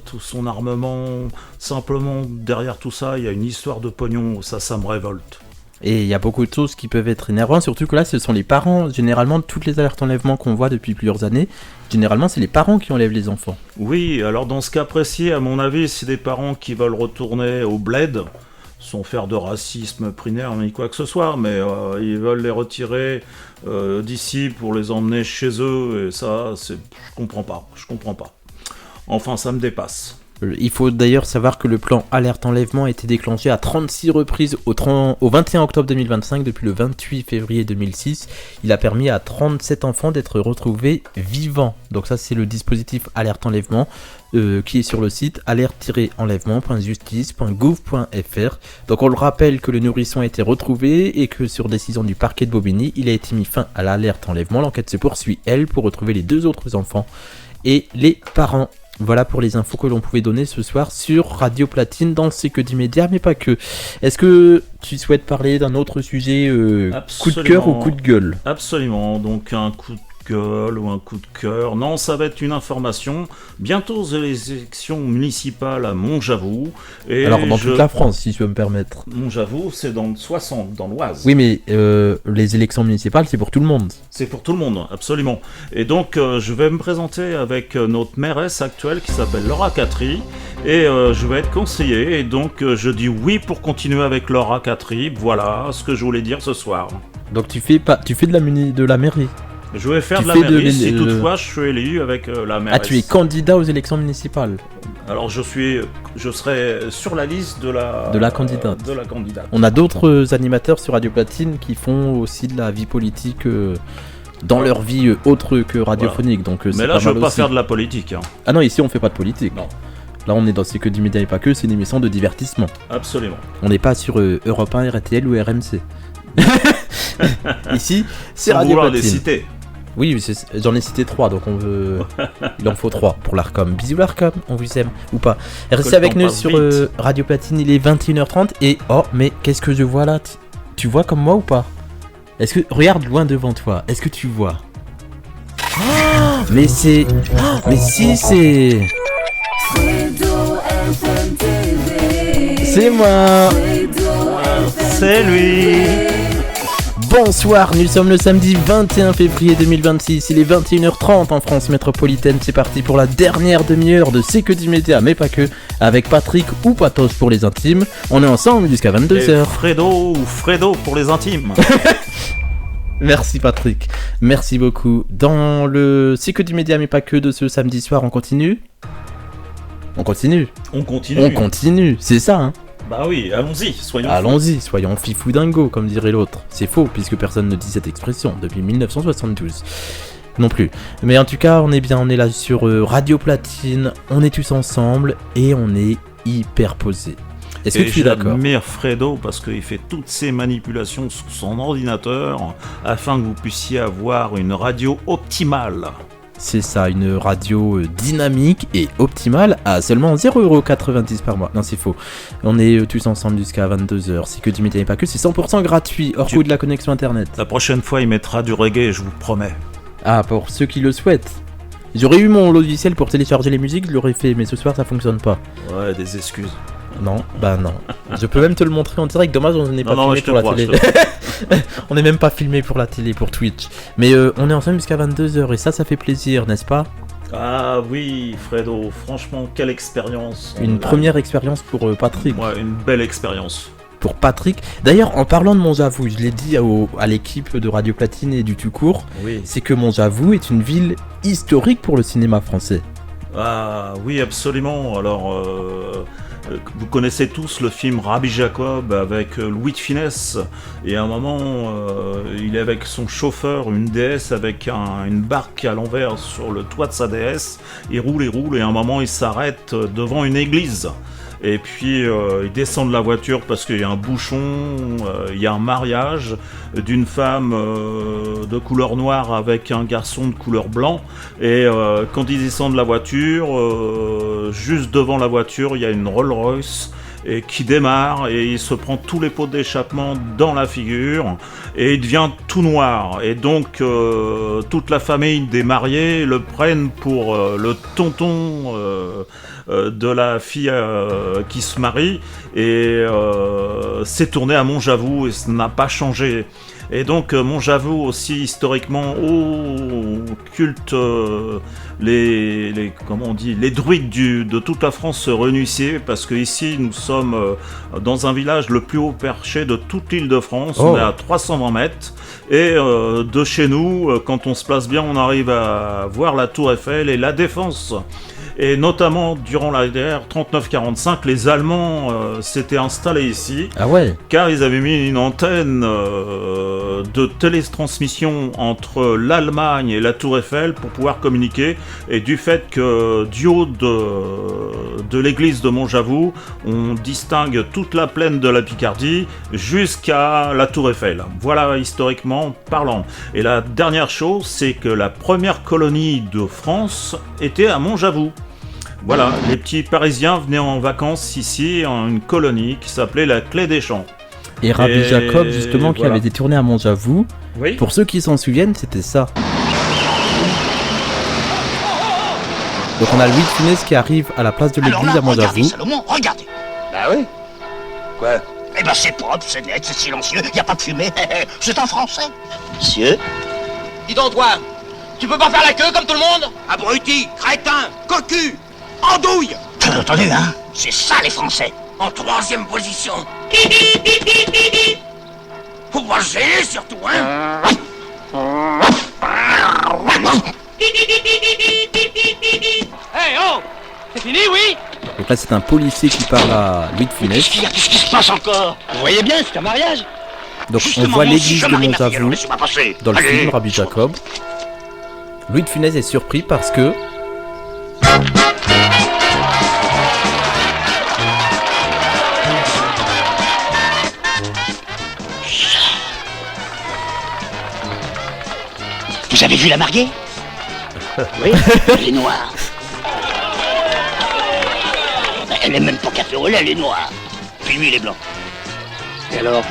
tout son armement, simplement derrière tout ça il y a une histoire de pognon, ça me révolte. Et il y a beaucoup de choses qui peuvent être énervantes, surtout que là, ce sont les parents. Généralement, toutes les alertes enlèvement qu'on voit depuis plusieurs années, généralement, c'est les parents qui enlèvent les enfants. Oui, alors dans ce cas précis, à mon avis, c'est des parents qui veulent retourner au bled, sans faire de racisme primaire ni quoi que ce soit, mais ils veulent les retirer d'ici pour les emmener chez eux, et ça, je comprends pas. Enfin, ça me dépasse. Il faut d'ailleurs savoir que le plan alerte enlèvement a été déclenché à 36 reprises au 21 octobre 2025 depuis le 28 février 2006. Il a permis à 37 enfants d'être retrouvés vivants. Donc ça c'est le dispositif alerte enlèvement qui est sur le site alerte-enlèvement.justice.gouv.fr. Donc on le rappelle que le nourrisson a été retrouvé et que sur décision du parquet de Bobigny, il a été mis fin à l'alerte enlèvement. L'enquête se poursuit, elle, pour retrouver les 2 autres enfants et les parents. Voilà pour les infos que l'on pouvait donner ce soir sur Radio Platine dans C'est que du média, mais pas que. Est-ce que tu souhaites parler d'un autre sujet, coup de cœur ou coup de gueule ? Absolument, donc un coup de gueule ou un coup de cœur. Non, ça va être une information. Bientôt les élections municipales à Montjavoux. Et alors dans toute la France, si tu veux me permettre. Montjavoux, c'est dans le 60, dans l'Oise. Oui, mais les élections municipales, c'est pour tout le monde. C'est pour tout le monde, absolument. Et donc, je vais me présenter avec notre mairesse actuelle qui s'appelle Laura Catry. Et je vais être conseiller. Et donc, je dis oui pour continuer avec Laura Catry. Voilà ce que je voulais dire ce soir. Donc, tu fais de la mairie. Je vais faire de la mairie si toutefois je suis élu avec la mairesse. Ah, tu es candidat aux élections municipales. Alors je serai sur la liste de la candidate. On a d'autres animateurs sur Radio Platine qui font aussi de la vie politique dans leur vie autre que radiophonique. Voilà. Donc, mais là je veux pas faire de la politique. Hein. Ah non, ici on fait pas de politique. Non. Là on est dans C'est que du média et pas que, c'est une émission de divertissement. Absolument. On n'est pas sur Europe 1, RTL ou RMC. Ici c'est Radio Platine. Les citer. Oui, j'en ai cité 3, donc il en faut 3 pour l'Arcom. Bisous l'Arcom, on vous aime ou pas. Restez avec nous sur Radio Platine, il est 21h30 et oh, mais qu'est-ce que je vois là ? Tu vois comme moi ou pas ? Regarde loin devant toi, est-ce que tu vois ? Mais si c'est... Fredo FM TV. C'est moi. C'est lui. Bonsoir, nous sommes le samedi 21 février 2026, il est 21h30 en France métropolitaine, c'est parti pour la dernière demi-heure de C'est que du média, mais pas que, avec Patrick ou Patos pour les intimes, on est ensemble jusqu'à 22h. Fredo ou Fredo pour les intimes. Merci Patrick, merci beaucoup. Dans le C'est que du média, mais pas que de ce samedi soir, on continue, c'est ça hein. Bah oui, allons-y, soyons fifou dingo, comme dirait l'autre. C'est faux, puisque personne ne dit cette expression depuis 1972. Non plus. Mais en tout cas, on est là sur Radio Platine, on est tous ensemble, et on est hyper posé. Est-ce que tu es d'accord ? J'admire Fredo parce qu'il fait toutes ces manipulations sur son ordinateur afin que vous puissiez avoir une radio optimale. C'est ça, une radio dynamique et optimale à seulement 0,90€ par mois. Non, c'est faux. On est tous ensemble jusqu'à 22h. C'est que du média et pas que, c'est 100% gratuit, hors coût de la connexion internet. La prochaine fois, il mettra du reggae, je vous promets. Ah, pour ceux qui le souhaitent. J'aurais eu mon logiciel pour télécharger les musiques, je l'aurais fait, mais ce soir ça fonctionne pas. Ouais, des excuses. Non, bah non. Je peux même te le montrer en direct, dommage on n'est pas filmé pour la télé. On n'est même pas filmé pour la télé, pour Twitch. Mais on est ensemble jusqu'à 22h et ça fait plaisir, n'est-ce pas ? Ah oui, Fredo, franchement, quelle expérience. Une première expérience pour Patrick. Ouais, une belle expérience. Pour Patrick. D'ailleurs, en parlant de Monjavou, je l'ai dit à l'équipe de Radio Platine et du tout court, oui. C'est que Monjavou est une ville historique pour le cinéma français. Ah oui, absolument. Alors, vous connaissez tous le film Rabbi Jacob avec Louis de Funès. Et à un moment, il est avec son chauffeur, une déesse avec une barque à l'envers sur le toit de sa déesse. Il roule, et à un moment, il s'arrête devant une église. Et puis il descend de la voiture parce qu'il y a un bouchon, il y a un mariage d'une femme de couleur noire avec un garçon de couleur blanc. Et quand il descend de la voiture, juste devant la voiture, il y a une Rolls-Royce et qui démarre et il se prend tous les pots d'échappement dans la figure et il devient tout noir. Et donc toute la famille des mariés le prennent pour le tonton de la fille qui se marie et c'est tourné à Monjavou et ça n'a pas changé. Et donc Monjavou aussi historiquement culte les druides de toute la France se réunissaient parce que ici nous sommes dans un village le plus haut perché de toute l'île de France. On est à 320 mètres et de chez nous, quand on se place bien, on arrive à voir la Tour Eiffel et la Défense. Et notamment durant la guerre 39-45, les Allemands s'étaient installés ici. Ah ouais. Car ils avaient mis une antenne de télétransmission entre l'Allemagne et la Tour Eiffel pour pouvoir communiquer. Et du fait que du haut de l'église de Monjavou, on distingue toute la plaine de la Picardie jusqu'à la Tour Eiffel. Voilà historiquement parlant. Et la dernière chose, c'est que la première colonie de France était à Monjavou. Voilà, les petits Parisiens venaient en vacances ici, en une colonie qui s'appelait la Clé des Champs. Et Rabbi Jacob, justement, qui avait été tourné à Monjavou, oui. Pour ceux qui s'en souviennent, c'était ça. Donc on a Louis de Funès qui arrive à la place de l'église à Monjavou. Regardez, Salomon, regardez. Bah oui. Quoi ? Eh ben c'est propre, c'est net, c'est silencieux, y a pas de fumée. C'est un Français. Monsieur ? Dis donc toi, tu peux pas faire la queue comme tout le monde ? Abruti, crétin, cocu, andouille. T'as entendu, hein ? C'est ça les Français. En troisième position. Faut pas se gêner surtout, hein ? Hey oh, c'est fini, oui ? Donc là c'est un policier qui parle à Louis de Funès. Qu'est-ce qui se passe encore ? Vous voyez bien, c'est un mariage. Donc justement, on voit l'église de Monjavou dans le film Rabbi Jacob. Louis de Funès est surpris parce que... Vous avez vu la mariée ? Oui. Elle est noire. Elle est même pas café au lait, elle est noire. Puis lui, il est blanc. Et alors ?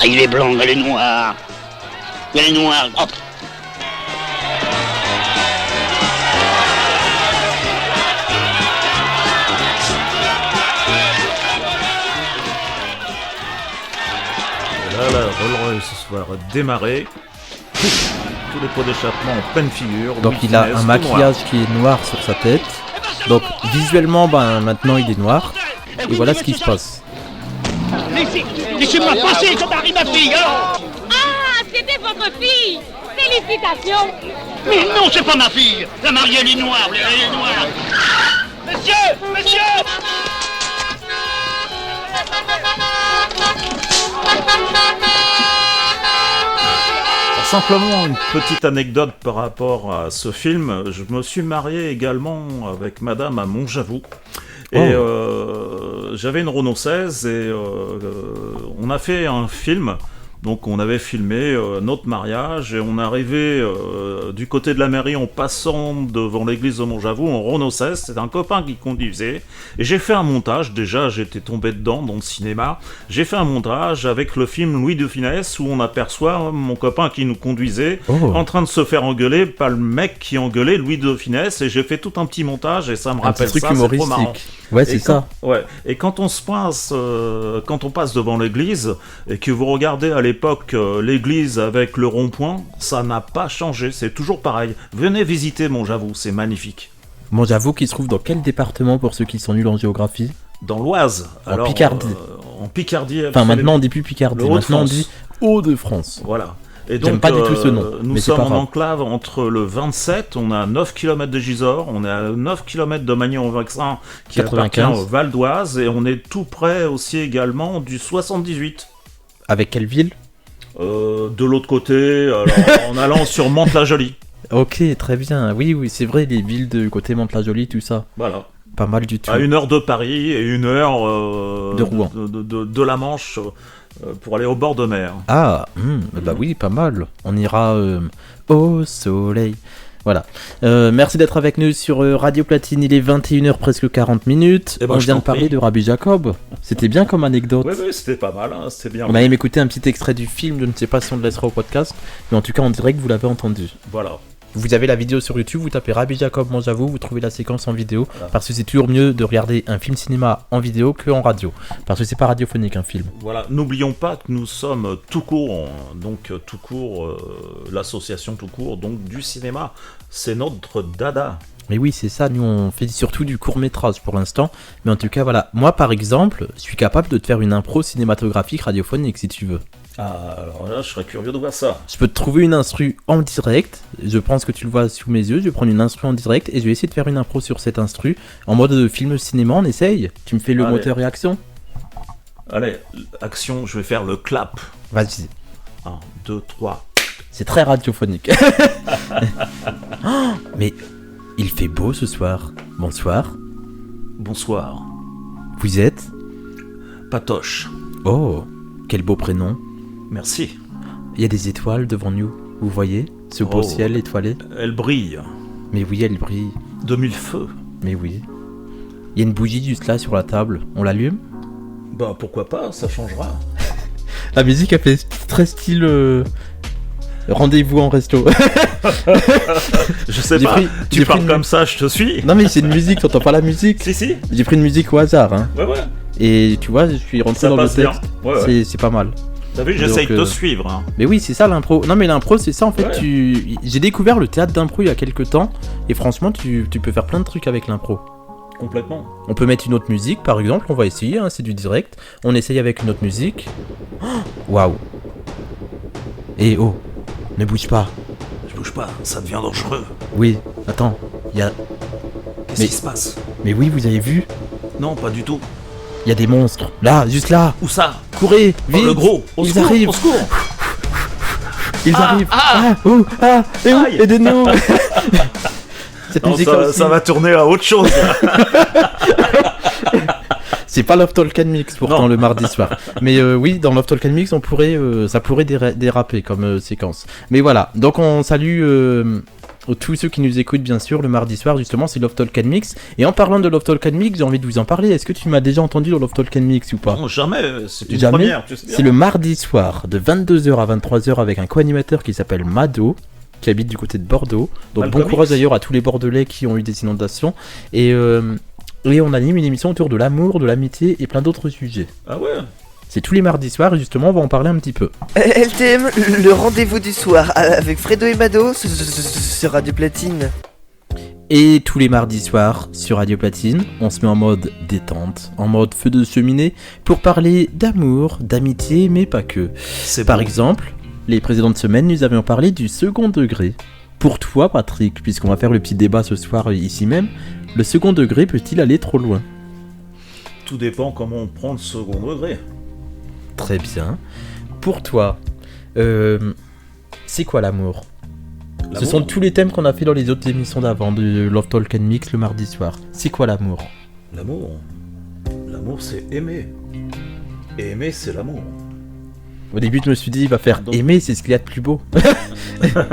Ah, il est blanc, elle est noire. Elle est noire. Hop. Là, la Rolls-Royce va démarrer. Tous les pots d'échappement en pleine figure. Donc il a un maquillage qui est noir sur sa tête. Donc visuellement, maintenant il est noir. Et voilà ce qui se passe. Laissez-moi passer, ça m'arrive ma fille, alors. Ah, c'était votre fille. Félicitations. Mais non, c'est pas ma fille. La mariée, elle est noire, elle est noire. Monsieur. Simplement une petite anecdote par rapport à ce film. Je me suis marié également avec madame à Montjavoux. Et j'avais une Renault 16 et on a fait un film. Donc on avait filmé notre mariage et on est arrivé du côté de la mairie en passant devant l'église de Montjavoux en Renault 16, c'était un copain qui conduisait et j'ai fait un montage, déjà j'étais tombé dedans dans le cinéma, j'ai fait un montage avec le film Louis de Funès où on aperçoit mon copain qui nous conduisait en train de se faire engueuler par le mec qui engueulait Louis de Funès et j'ai fait tout un petit montage et ça me rappelle ça, c'est trop marrant. Ouais, c'est ça. Ouais. Et quand on passe devant l'église et que vous regardez à l'époque l'église avec le rond-point, ça n'a pas changé, c'est toujours pareil. Venez visiter Montjavoux, c'est magnifique. Montjavoux qui se trouve dans quel département pour ceux qui sont nuls en géographie? Dans l'Oise. En Picardie. En Picardie. Enfin maintenant on dit plus Picardie, maintenant on dit Hauts-de-France. Voilà. Et j'aime donc, pas du tout ce nom. Nous sommes en enclave entre le 27, on a 9 km de Gisors, on est à 9 km de Magny-en-Vexin qui appartient au Val d'Oise, et on est tout près aussi également du 78. Avec quelle ville? De l'autre côté, alors, en allant sur Mantes-la-Jolie. Ok, très bien. Oui, c'est vrai, les villes de côté Mantes-la-Jolie, tout ça. Voilà. Pas mal du tout. À 1 heure de Paris et 1 heure de Rouen. De la Manche. Pour aller au bord de mer. Ah, bah oui, pas mal. On ira au soleil. Voilà. Merci d'être avec nous sur Radio Platine. Il est 21h, presque 40 minutes. On vient de parler de Rabbi Jacob. C'était bien comme anecdote. Oui, c'était pas mal. Hein, c'était bien. On a même écouté un petit extrait du film. Je ne sais pas si on le laissera au podcast. Mais en tout cas, on dirait que vous l'avez entendu. Voilà. Vous avez la vidéo sur YouTube, vous tapez Rabbi Jacob Montjavoux, vous trouvez la séquence en vidéo, parce que c'est toujours mieux de regarder un film cinéma en vidéo qu'en radio, parce que c'est pas radiophonique un film. Voilà, n'oublions pas que nous sommes tout court, l'association tout court, donc du cinéma, c'est notre dada. Mais oui, c'est ça, nous on fait surtout du court-métrage pour l'instant, mais en tout cas voilà, moi par exemple, je suis capable de te faire une impro cinématographique radiophonique si tu veux. Ah, alors là, je serais curieux de voir ça. Je peux te trouver une instru en direct, je pense que tu le vois sous mes yeux, je vais prendre une instru en direct et je vais essayer de faire une impro sur cette instru, en mode film cinéma, on essaye. Tu me fais le moteur et action? Allez, action, je vais faire le clap. Vas-y. 1, 2, 3. C'est très radiophonique. Mais il fait beau ce soir. Bonsoir. Bonsoir. Vous êtes Patoche. Oh, quel beau prénom. Merci. Il y a des étoiles devant nous, vous voyez ce beau ciel étoilé? Elle brille. Mais oui, elle brille. De mille feux. Mais oui. Il y a une bougie juste là sur la table, on l'allume? Bah pourquoi pas, ça changera. La musique a fait très style rendez-vous en resto. Je sais pas, tu parles comme ça, je te suis. Non mais c'est une musique, t'entends pas la musique? Si. J'ai pris une musique au hasard. Hein. Ouais. Et tu vois, je suis rentré ça dans le texte. Ouais. C'est pas mal. T'as vu, j'essaye de te suivre. Hein. Mais oui, c'est ça l'impro. Non mais l'impro, c'est ça en fait. J'ai découvert le théâtre d'impro il y a quelques temps. Et franchement, tu peux faire plein de trucs avec l'impro. Complètement. On peut mettre une autre musique par exemple, on va essayer, hein, c'est du direct. On essaye avec une autre musique. Waouh. Et oh, ne bouge pas. Je bouge pas, ça devient dangereux. Oui, attends, il y a... Qu'est-ce qui se passe? Mais oui, vous avez vu? Non, pas du tout. Il y a des monstres, là, juste là. Où ça? Courez, vite. Le gros, ils arrivent. Au secours. Ils arrivent. Aidez-nous. Cette non, musique ça va tourner à autre chose. C'est pas Love Talk and Mix pourtant le mardi soir. Mais oui, dans Love Talk and Mix, ça pourrait déraper comme séquence. Mais voilà, donc on salue tous ceux qui nous écoutent bien sûr le mardi soir, justement c'est Love Talk and Mix. Et en parlant de Love Talk and Mix, j'ai envie de vous en parler. Est-ce que tu m'as déjà entendu dans Love Talk and Mix ou pas? Non, jamais, c'est une première, tu sais bien. C'est le mardi soir de 22h à 23h avec un co-animateur qui s'appelle Mado, qui habite du côté de Bordeaux. Donc bon courage d'ailleurs à tous les Bordelais qui ont eu des inondations. Et on anime une émission autour de l'amour, de l'amitié et plein d'autres sujets. Ah ouais. C'est tous les mardis soirs et justement on va en parler un petit peu. LTM, le rendez-vous du soir avec Fredo et Mado sur Radio Platine. Et tous les mardis soirs sur Radio Platine, on se met en mode détente, en mode feu de cheminée pour parler d'amour, d'amitié, mais pas que. Par exemple, les précédentes semaines, nous avions parlé du second degré. Pour toi, Patrick, puisqu'on va faire le petit débat ce soir ici même, le second degré peut-il aller trop loin ? Tout dépend comment on prend le second degré. Très bien. Pour toi, c'est quoi l'amour ? Ce sont tous les thèmes qu'on a fait dans les autres émissions d'avant, de Love Talk and Mix le mardi soir. C'est quoi l'amour ? L'amour, c'est aimer. Et aimer, c'est l'amour. Au début, je me suis dit, il va faire aimer, c'est ce qu'il y a de plus beau.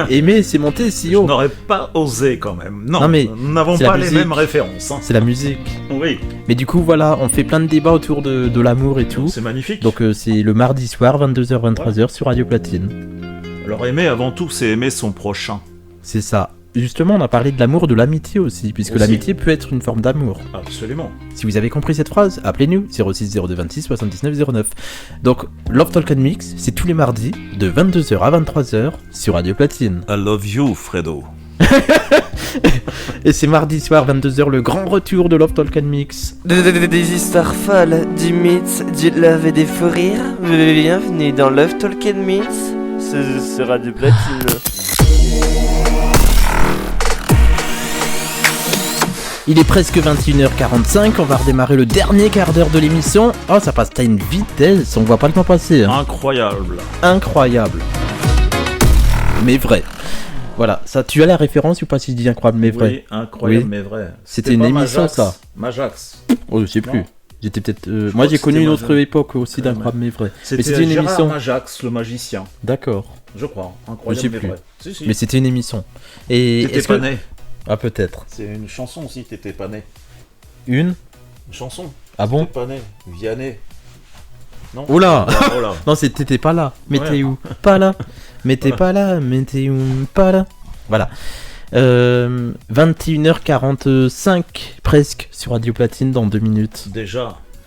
Aimer, c'est monter si haut. Je n'aurais pas osé quand même. Non, mais nous n'avons pas les mêmes références. Hein. C'est la musique. Oui. Mais du coup, voilà, on fait plein de débats autour de l'amour et tout. C'est magnifique. Donc, c'est le mardi soir, 22h-23h sur Radio Platine. Alors, aimer avant tout, c'est aimer son prochain. C'est ça. Justement, on a parlé de l'amour, de l'amitié aussi, puisque l'amitié peut être une forme d'amour. Absolument. Si vous avez compris cette phrase, appelez-nous 06 02 26 79 09. Donc, Love Talk and Mix, c'est tous les mardis de 22h à 23h sur Radio Platine. I love you, Fredo. Et c'est mardi soir 22h, le grand retour de Love Talk and Mix. Des histoires folles, du mythe, du love et des fous rires. Bienvenue dans Love Talk and Mix sur Radio Platine. Il est presque 21h45, on va redémarrer le dernier quart d'heure de l'émission. Oh, ça passe à une vitesse, on voit pas le temps passer. Hein. Incroyable. Incroyable. Mais vrai. Voilà, ça, tu as la référence ou pas si je dis incroyable mais vrai ? Oui, incroyable mais vrai. C'était une émission Majax, ça. Majax. Oh, je sais plus. J'étais peut-être. Moi j'ai connu une autre époque aussi d'incroyable mais vrai. C'était une émission. Majax, le magicien. D'accord. Je crois. Incroyable mais vrai. Si. Mais c'était une émission. Et t'étais pas né. Ah peut-être. C'est une chanson aussi, t'étais pas né. Une chanson. Ah bon ? T'étais pas né. Vianney. Non. Oula. Non, t'étais pas là. Mais t'es où ? Pas là. Mais t'es pas là. Mais t'es où ? Pas là. Voilà. 21h45 presque sur Radio Platine dans 2 minutes.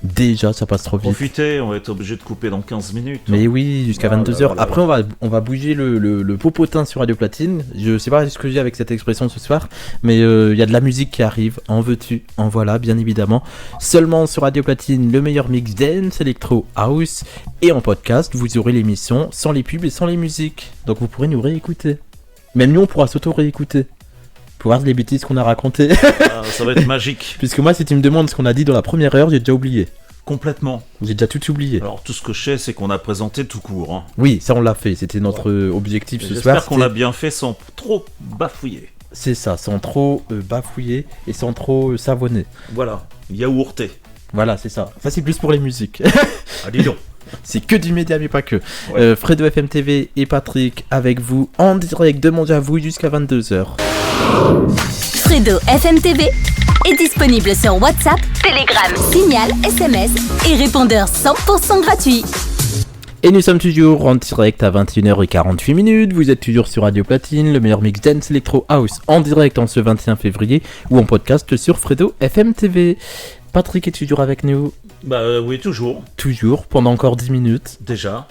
Déjà, ça passe trop vite. Profitez, on va être obligé de couper dans 15 minutes. Mais oui, jusqu'à 22h. Après, on va bouger le popotin sur Radio Platine. Je sais pas ce que j'ai avec cette expression ce soir, mais il y a de la musique qui arrive. En veux-tu, en voilà, bien évidemment. Seulement sur Radio Platine, le meilleur mix dance, électro, house. Et en podcast, vous aurez l'émission sans les pubs et sans les musiques. Donc vous pourrez nous réécouter. Même nous, on pourra s'auto-réécouter. Pour voir les bêtises qu'on a racontées. Ça va être magique. Puisque moi, si tu me demandes ce qu'on a dit dans la première heure, j'ai déjà oublié. Complètement. J'ai déjà tout oublié. Alors, tout ce que je sais, c'est qu'on a présenté tout court. Hein. Oui, ça, on l'a fait. C'était notre objectif ce soir. J'espère qu'on l'a bien fait sans trop bafouiller. C'est ça, sans trop bafouiller et sans trop savonner. Voilà, yaourté. Voilà, c'est ça. Ça, c'est plus pour les musiques. Ah, dis donc. C'est que du média, mais pas que. Ouais. Fredo FM TV et Patrick avec vous en direct de Mon J'avoue jusqu'à 22h. Fredo FM TV est disponible sur WhatsApp, Telegram, Signal, SMS et répondeur 100% gratuit. Et nous sommes toujours en direct à 21h48. Vous êtes toujours sur Radio Platine, le meilleur mix dance electro house en direct en ce 21 février ou en podcast sur Fredo FM TV. Patrick est toujours avec nous. Bah oui, toujours. Toujours, pendant encore 10 minutes. Déjà.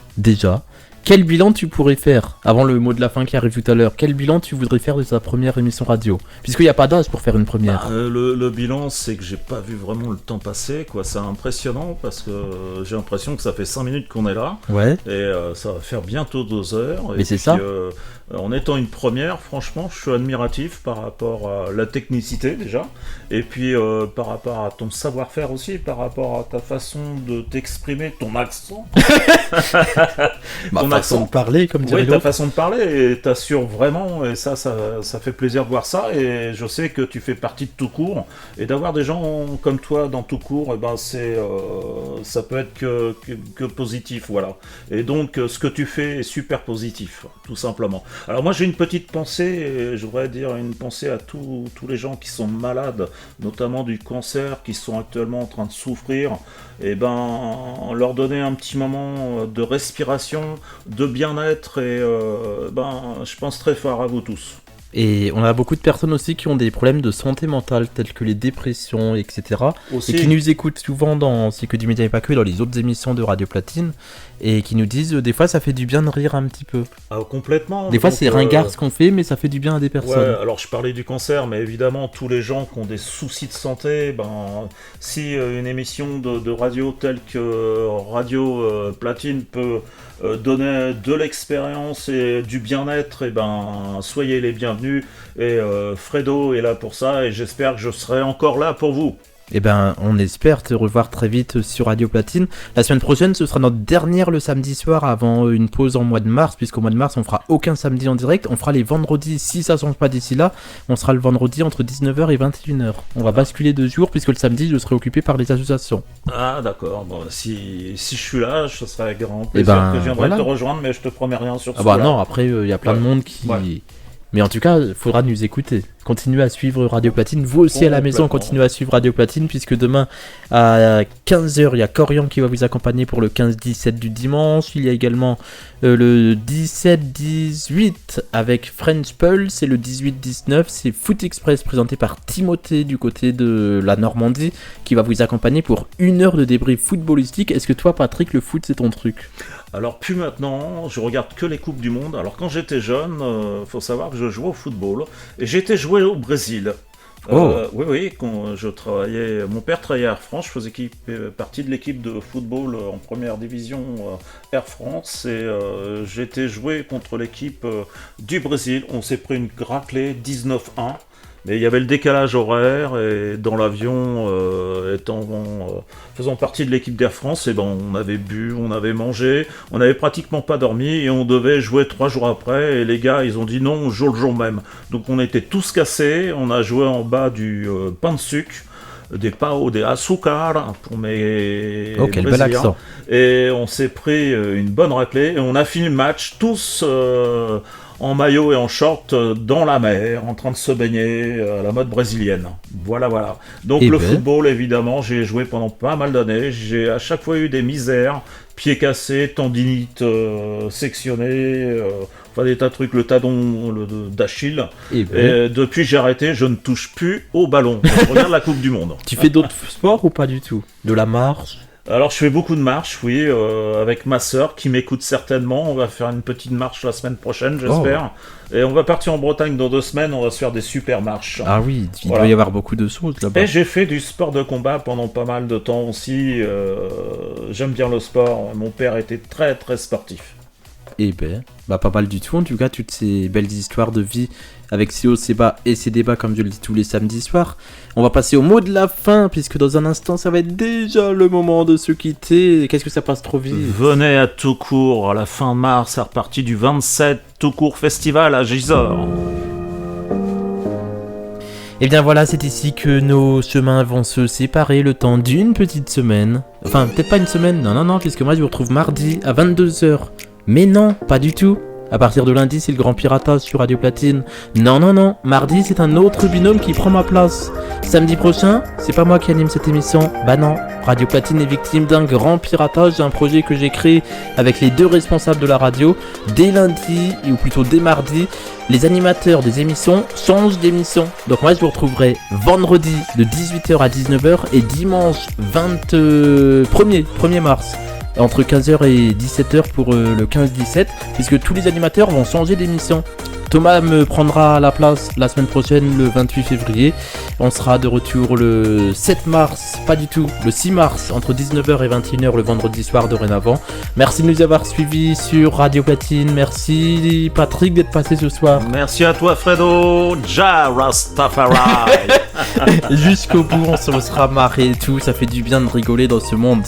Quel bilan tu pourrais faire, avant le mot de la fin qui arrive tout à l'heure, quel bilan tu voudrais faire de ta première émission radio ? Puisqu'il n'y a pas d'âge pour faire une première. Le bilan, c'est que j'ai pas vu vraiment le temps passer, quoi. C'est impressionnant parce que j'ai l'impression que ça fait 5 minutes qu'on est là. Ouais. Et ça va faire bientôt 2 heures. Mais c'est ça. En étant une première, franchement, je suis admiratif par rapport à la technicité déjà. Et puis par rapport à ton savoir-faire aussi, par rapport à ta façon de t'exprimer, ton accent. Ton façon de parler, comme dirait l'autre. Ta façon de parler, et t'assures vraiment, et ça fait plaisir de voir ça, et je sais que tu fais partie de Tout Court, et d'avoir des gens comme toi dans Tout Court, et ben ça peut être que positif, voilà. Et donc, ce que tu fais est super positif, tout simplement. Alors moi, j'ai une petite pensée, et je voudrais dire une pensée à tous les gens qui sont malades, notamment du cancer, qui sont actuellement en train de souffrir, et ben, leur donner un petit moment de respiration, de bien-être, et je pense très fort à vous tous. Et on a beaucoup de personnes aussi qui ont des problèmes de santé mentale, tels que les dépressions, etc. Aussi. Et qui nous écoutent souvent dans C'est que du média et pas que, dans les autres émissions de Radio Platine, et qui nous disent des fois ça fait du bien de rire un petit peu. Ah, complètement. Des fois Donc, c'est ringard ce qu'on fait, mais ça fait du bien à des personnes. Ouais, alors je parlais du cancer, mais évidemment tous les gens qui ont des soucis de santé, si une émission de radio telle que Radio Platine peut donner de l'expérience et du bien-être, et soyez les bienvenus. Et Fredo est là pour ça, et j'espère que je serai encore là pour vous. Eh ben, on espère te revoir très vite sur Radio Platine. La semaine prochaine, ce sera notre dernière le samedi soir avant une pause en mois de mars, puisqu'au mois de mars, on fera aucun samedi en direct. On fera les vendredis, si ça change pas d'ici là, on sera le vendredi entre 19h et 21h. On va basculer 2 jours, puisque le samedi, je serai occupé par les associations. Ah, d'accord. Bon, si je suis là, ce serait avec grand plaisir que je viendrai te rejoindre, mais je te promets rien sur ce coup-là. Non, après, il y a plein de monde qui... Ouais. Mais en tout cas, il faudra nous écouter. Continuez à suivre Radio Platine. Vous aussi à la maison, continuez à suivre Radio Platine, puisque demain à 15h, il y a Corian qui va vous accompagner pour le 15-17 du dimanche. Il y a également le 17-18 avec French Pulse, et le 18-19, c'est Foot Express présenté par Timothée du côté de la Normandie, qui va vous accompagner pour 1 heure de débrief footballistique. Est-ce que toi, Patrick, le foot, c'est ton truc ? Alors plus maintenant, je regarde que les Coupes du Monde. Alors quand j'étais jeune, faut savoir que je jouais au football, et j'étais joué au Brésil. Oui, quand je travaillais, mon père travaillait à Air France, je faisais partie de l'équipe de football en première division Air France, et j'étais joué contre l'équipe du Brésil. On s'est pris une raclée 19-1. Mais il y avait le décalage horaire, et dans l'avion, faisant partie de l'équipe d'Air France, on avait bu, on avait mangé, on n'avait pratiquement pas dormi, et on devait jouer 3 jours après, et les gars, ils ont dit non, on joue le jour même. Donc on était tous cassés, on a joué en bas du pain de sucre, des pao de azúcar pour mes quel bel accent. Et on s'est pris une bonne raclée, et on a fini le match tous en maillot et en short dans la mer, en train de se baigner à la mode brésilienne. Voilà. Donc football, évidemment, j'ai joué pendant pas mal d'années. J'ai à chaque fois eu des misères, pieds cassés, tendinite sectionnée, des tas de trucs, le tendon d'Achille. Et depuis j'ai arrêté, je ne touche plus au ballon. Je regarde la Coupe du Monde. Tu fais d'autres sports ou pas du tout ? De la marche ? Alors je fais beaucoup de marches, oui, avec ma sœur qui m'écoute certainement. On va faire une petite marche la semaine prochaine, j'espère. Et on va partir en Bretagne dans 2 semaines, on va se faire des super marches. Ah oui, il doit y avoir beaucoup de choses là-bas. Et j'ai fait du sport de combat pendant pas mal de temps aussi. J'aime bien le sport, mon père était très très sportif. Pas mal du tout, en tout cas, toutes ces belles histoires de vie avec ces hauts, ces bas et ces débats, comme je le dis tous les samedis soirs. On va passer au mot de la fin, puisque dans un instant, ça va être déjà le moment de se quitter. Qu'est-ce que ça passe trop vite ? Venez à Toucourt, à la fin mars, c'est reparti du 27 Toucourt Festival à Gisors. Et bien voilà, c'est ici que nos chemins vont se séparer le temps d'une petite semaine. Enfin, peut-être pas une semaine, non, puisque moi je vous retrouve mardi à 22h. Mais non, pas du tout. À partir de lundi, c'est le grand piratage sur Radio Platine. Non. Mardi, c'est un autre binôme qui prend ma place. Samedi prochain, c'est pas moi qui anime cette émission. Non. Radio Platine est victime d'un grand piratage d'un projet que j'ai créé avec les 2 responsables de la radio. Dès lundi, ou plutôt dès mardi, les animateurs des émissions changent d'émission. Donc moi, je vous retrouverai vendredi de 18h à 19h et dimanche 1er mars. Entre 15h et 17h pour le 15-17, puisque tous les animateurs vont changer d'émission. Thomas me prendra la place la semaine prochaine, le 28 février. On sera de retour le 7 mars, pas du tout, le 6 mars, entre 19h et 21h le vendredi soir dorénavant. Merci de nous avoir suivis sur Radio Platine. Merci Patrick d'être passé ce soir. Merci à toi Fredo. Ja Rastafari. Jusqu'au bout, on se sera marré et tout. Ça fait du bien de rigoler dans ce monde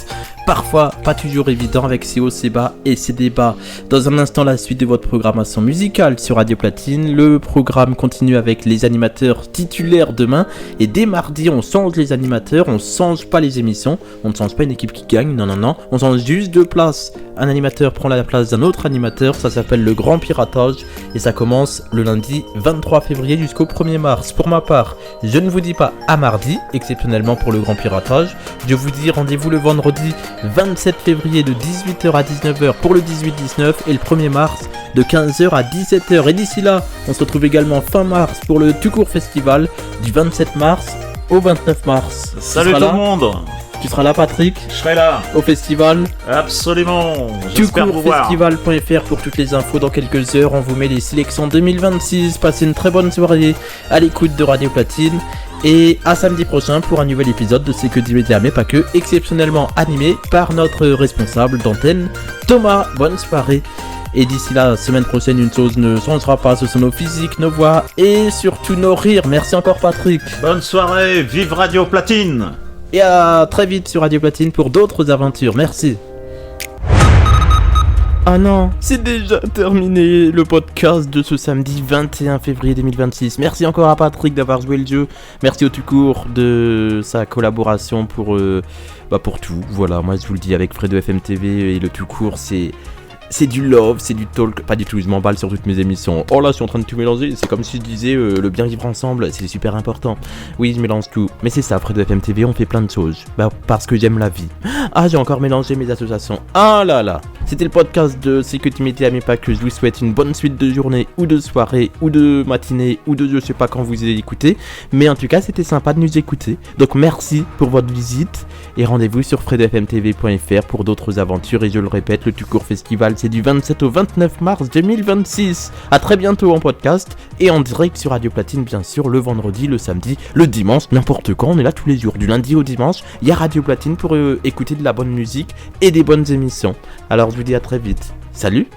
parfois pas toujours évident avec ses hauts, ses bas et ses débats. Dans un instant, la suite de votre programmation musicale sur Radio Platine. Le programme continue avec les animateurs titulaires demain. Et dès mardi, on change les animateurs, on change pas les émissions, on ne change pas une équipe qui gagne, non. On change juste de place. Un animateur prend la place d'un autre animateur, ça s'appelle le Grand Piratage. Et ça commence le lundi 23 février jusqu'au 1er mars. Pour ma part, je ne vous vous dis pas à mardi, exceptionnellement pour le grand piratage. Je vous dis rendez-vous le vendredi 27 février de 18h à 19h pour le 18-19 et le 1er mars de 15h à 17h. Et d'ici là, on se retrouve également fin mars pour le Tout Court Festival du 27 mars au 29 mars. Salut tout le monde. Tu seras là, Patrick? Je serai là. Au festival? Absolument. J'espère vous voir. Festival.fr pour toutes les infos. Dans quelques heures, on vous met les sélections 2026. Passez une très bonne soirée à l'écoute de Radio Platine. Et à samedi prochain pour un nouvel épisode de C'est que du média, mais pas que, exceptionnellement animé par notre responsable d'antenne, Thomas. Bonne soirée. Et d'ici la semaine prochaine, une chose ne changera pas, ce sont nos physiques, nos voix et surtout nos rires. Merci encore, Patrick. Bonne soirée, vive Radio Platine. Et à très vite sur Radio Platine pour d'autres aventures. Merci. Ah non, c'est déjà terminé le podcast de ce samedi 21 février 2026. Merci encore à Patrick d'avoir joué le jeu. Merci au Tout Court de sa collaboration pour tout. Voilà, moi je vous le dis, avec Fredo FM TV et le Tout Court, c'est du love, c'est du talk, pas du tout, je m'emballe sur toutes mes émissions. Oh là, je suis en train de tout mélanger, c'est comme si je disais le bien vivre ensemble, c'est super important. Oui, je mélange tout, mais c'est ça, Fredo FM TV, on fait plein de choses, parce que j'aime la vie. Ah, j'ai encore mélangé mes associations, ah là là. C'était le podcast de C'est que du média, mais pas que. Je vous souhaite une bonne suite de journée, ou de soirée, ou de matinée, ou de je sais pas quand vous allez écouter, mais en tout cas, c'était sympa de nous écouter. Donc merci pour votre visite, et rendez-vous sur fredofmtv.fr pour d'autres aventures, et je le répète, le Tout Court Festival, c'est du 27 au 29 mars 2026. A très bientôt en podcast et en direct sur Radio Platine, bien sûr, le vendredi, le samedi, le dimanche, n'importe quand. On est là tous les jours, du lundi au dimanche. Il y a Radio Platine pour écouter de la bonne musique et des bonnes émissions. Alors je vous dis à très vite. Salut!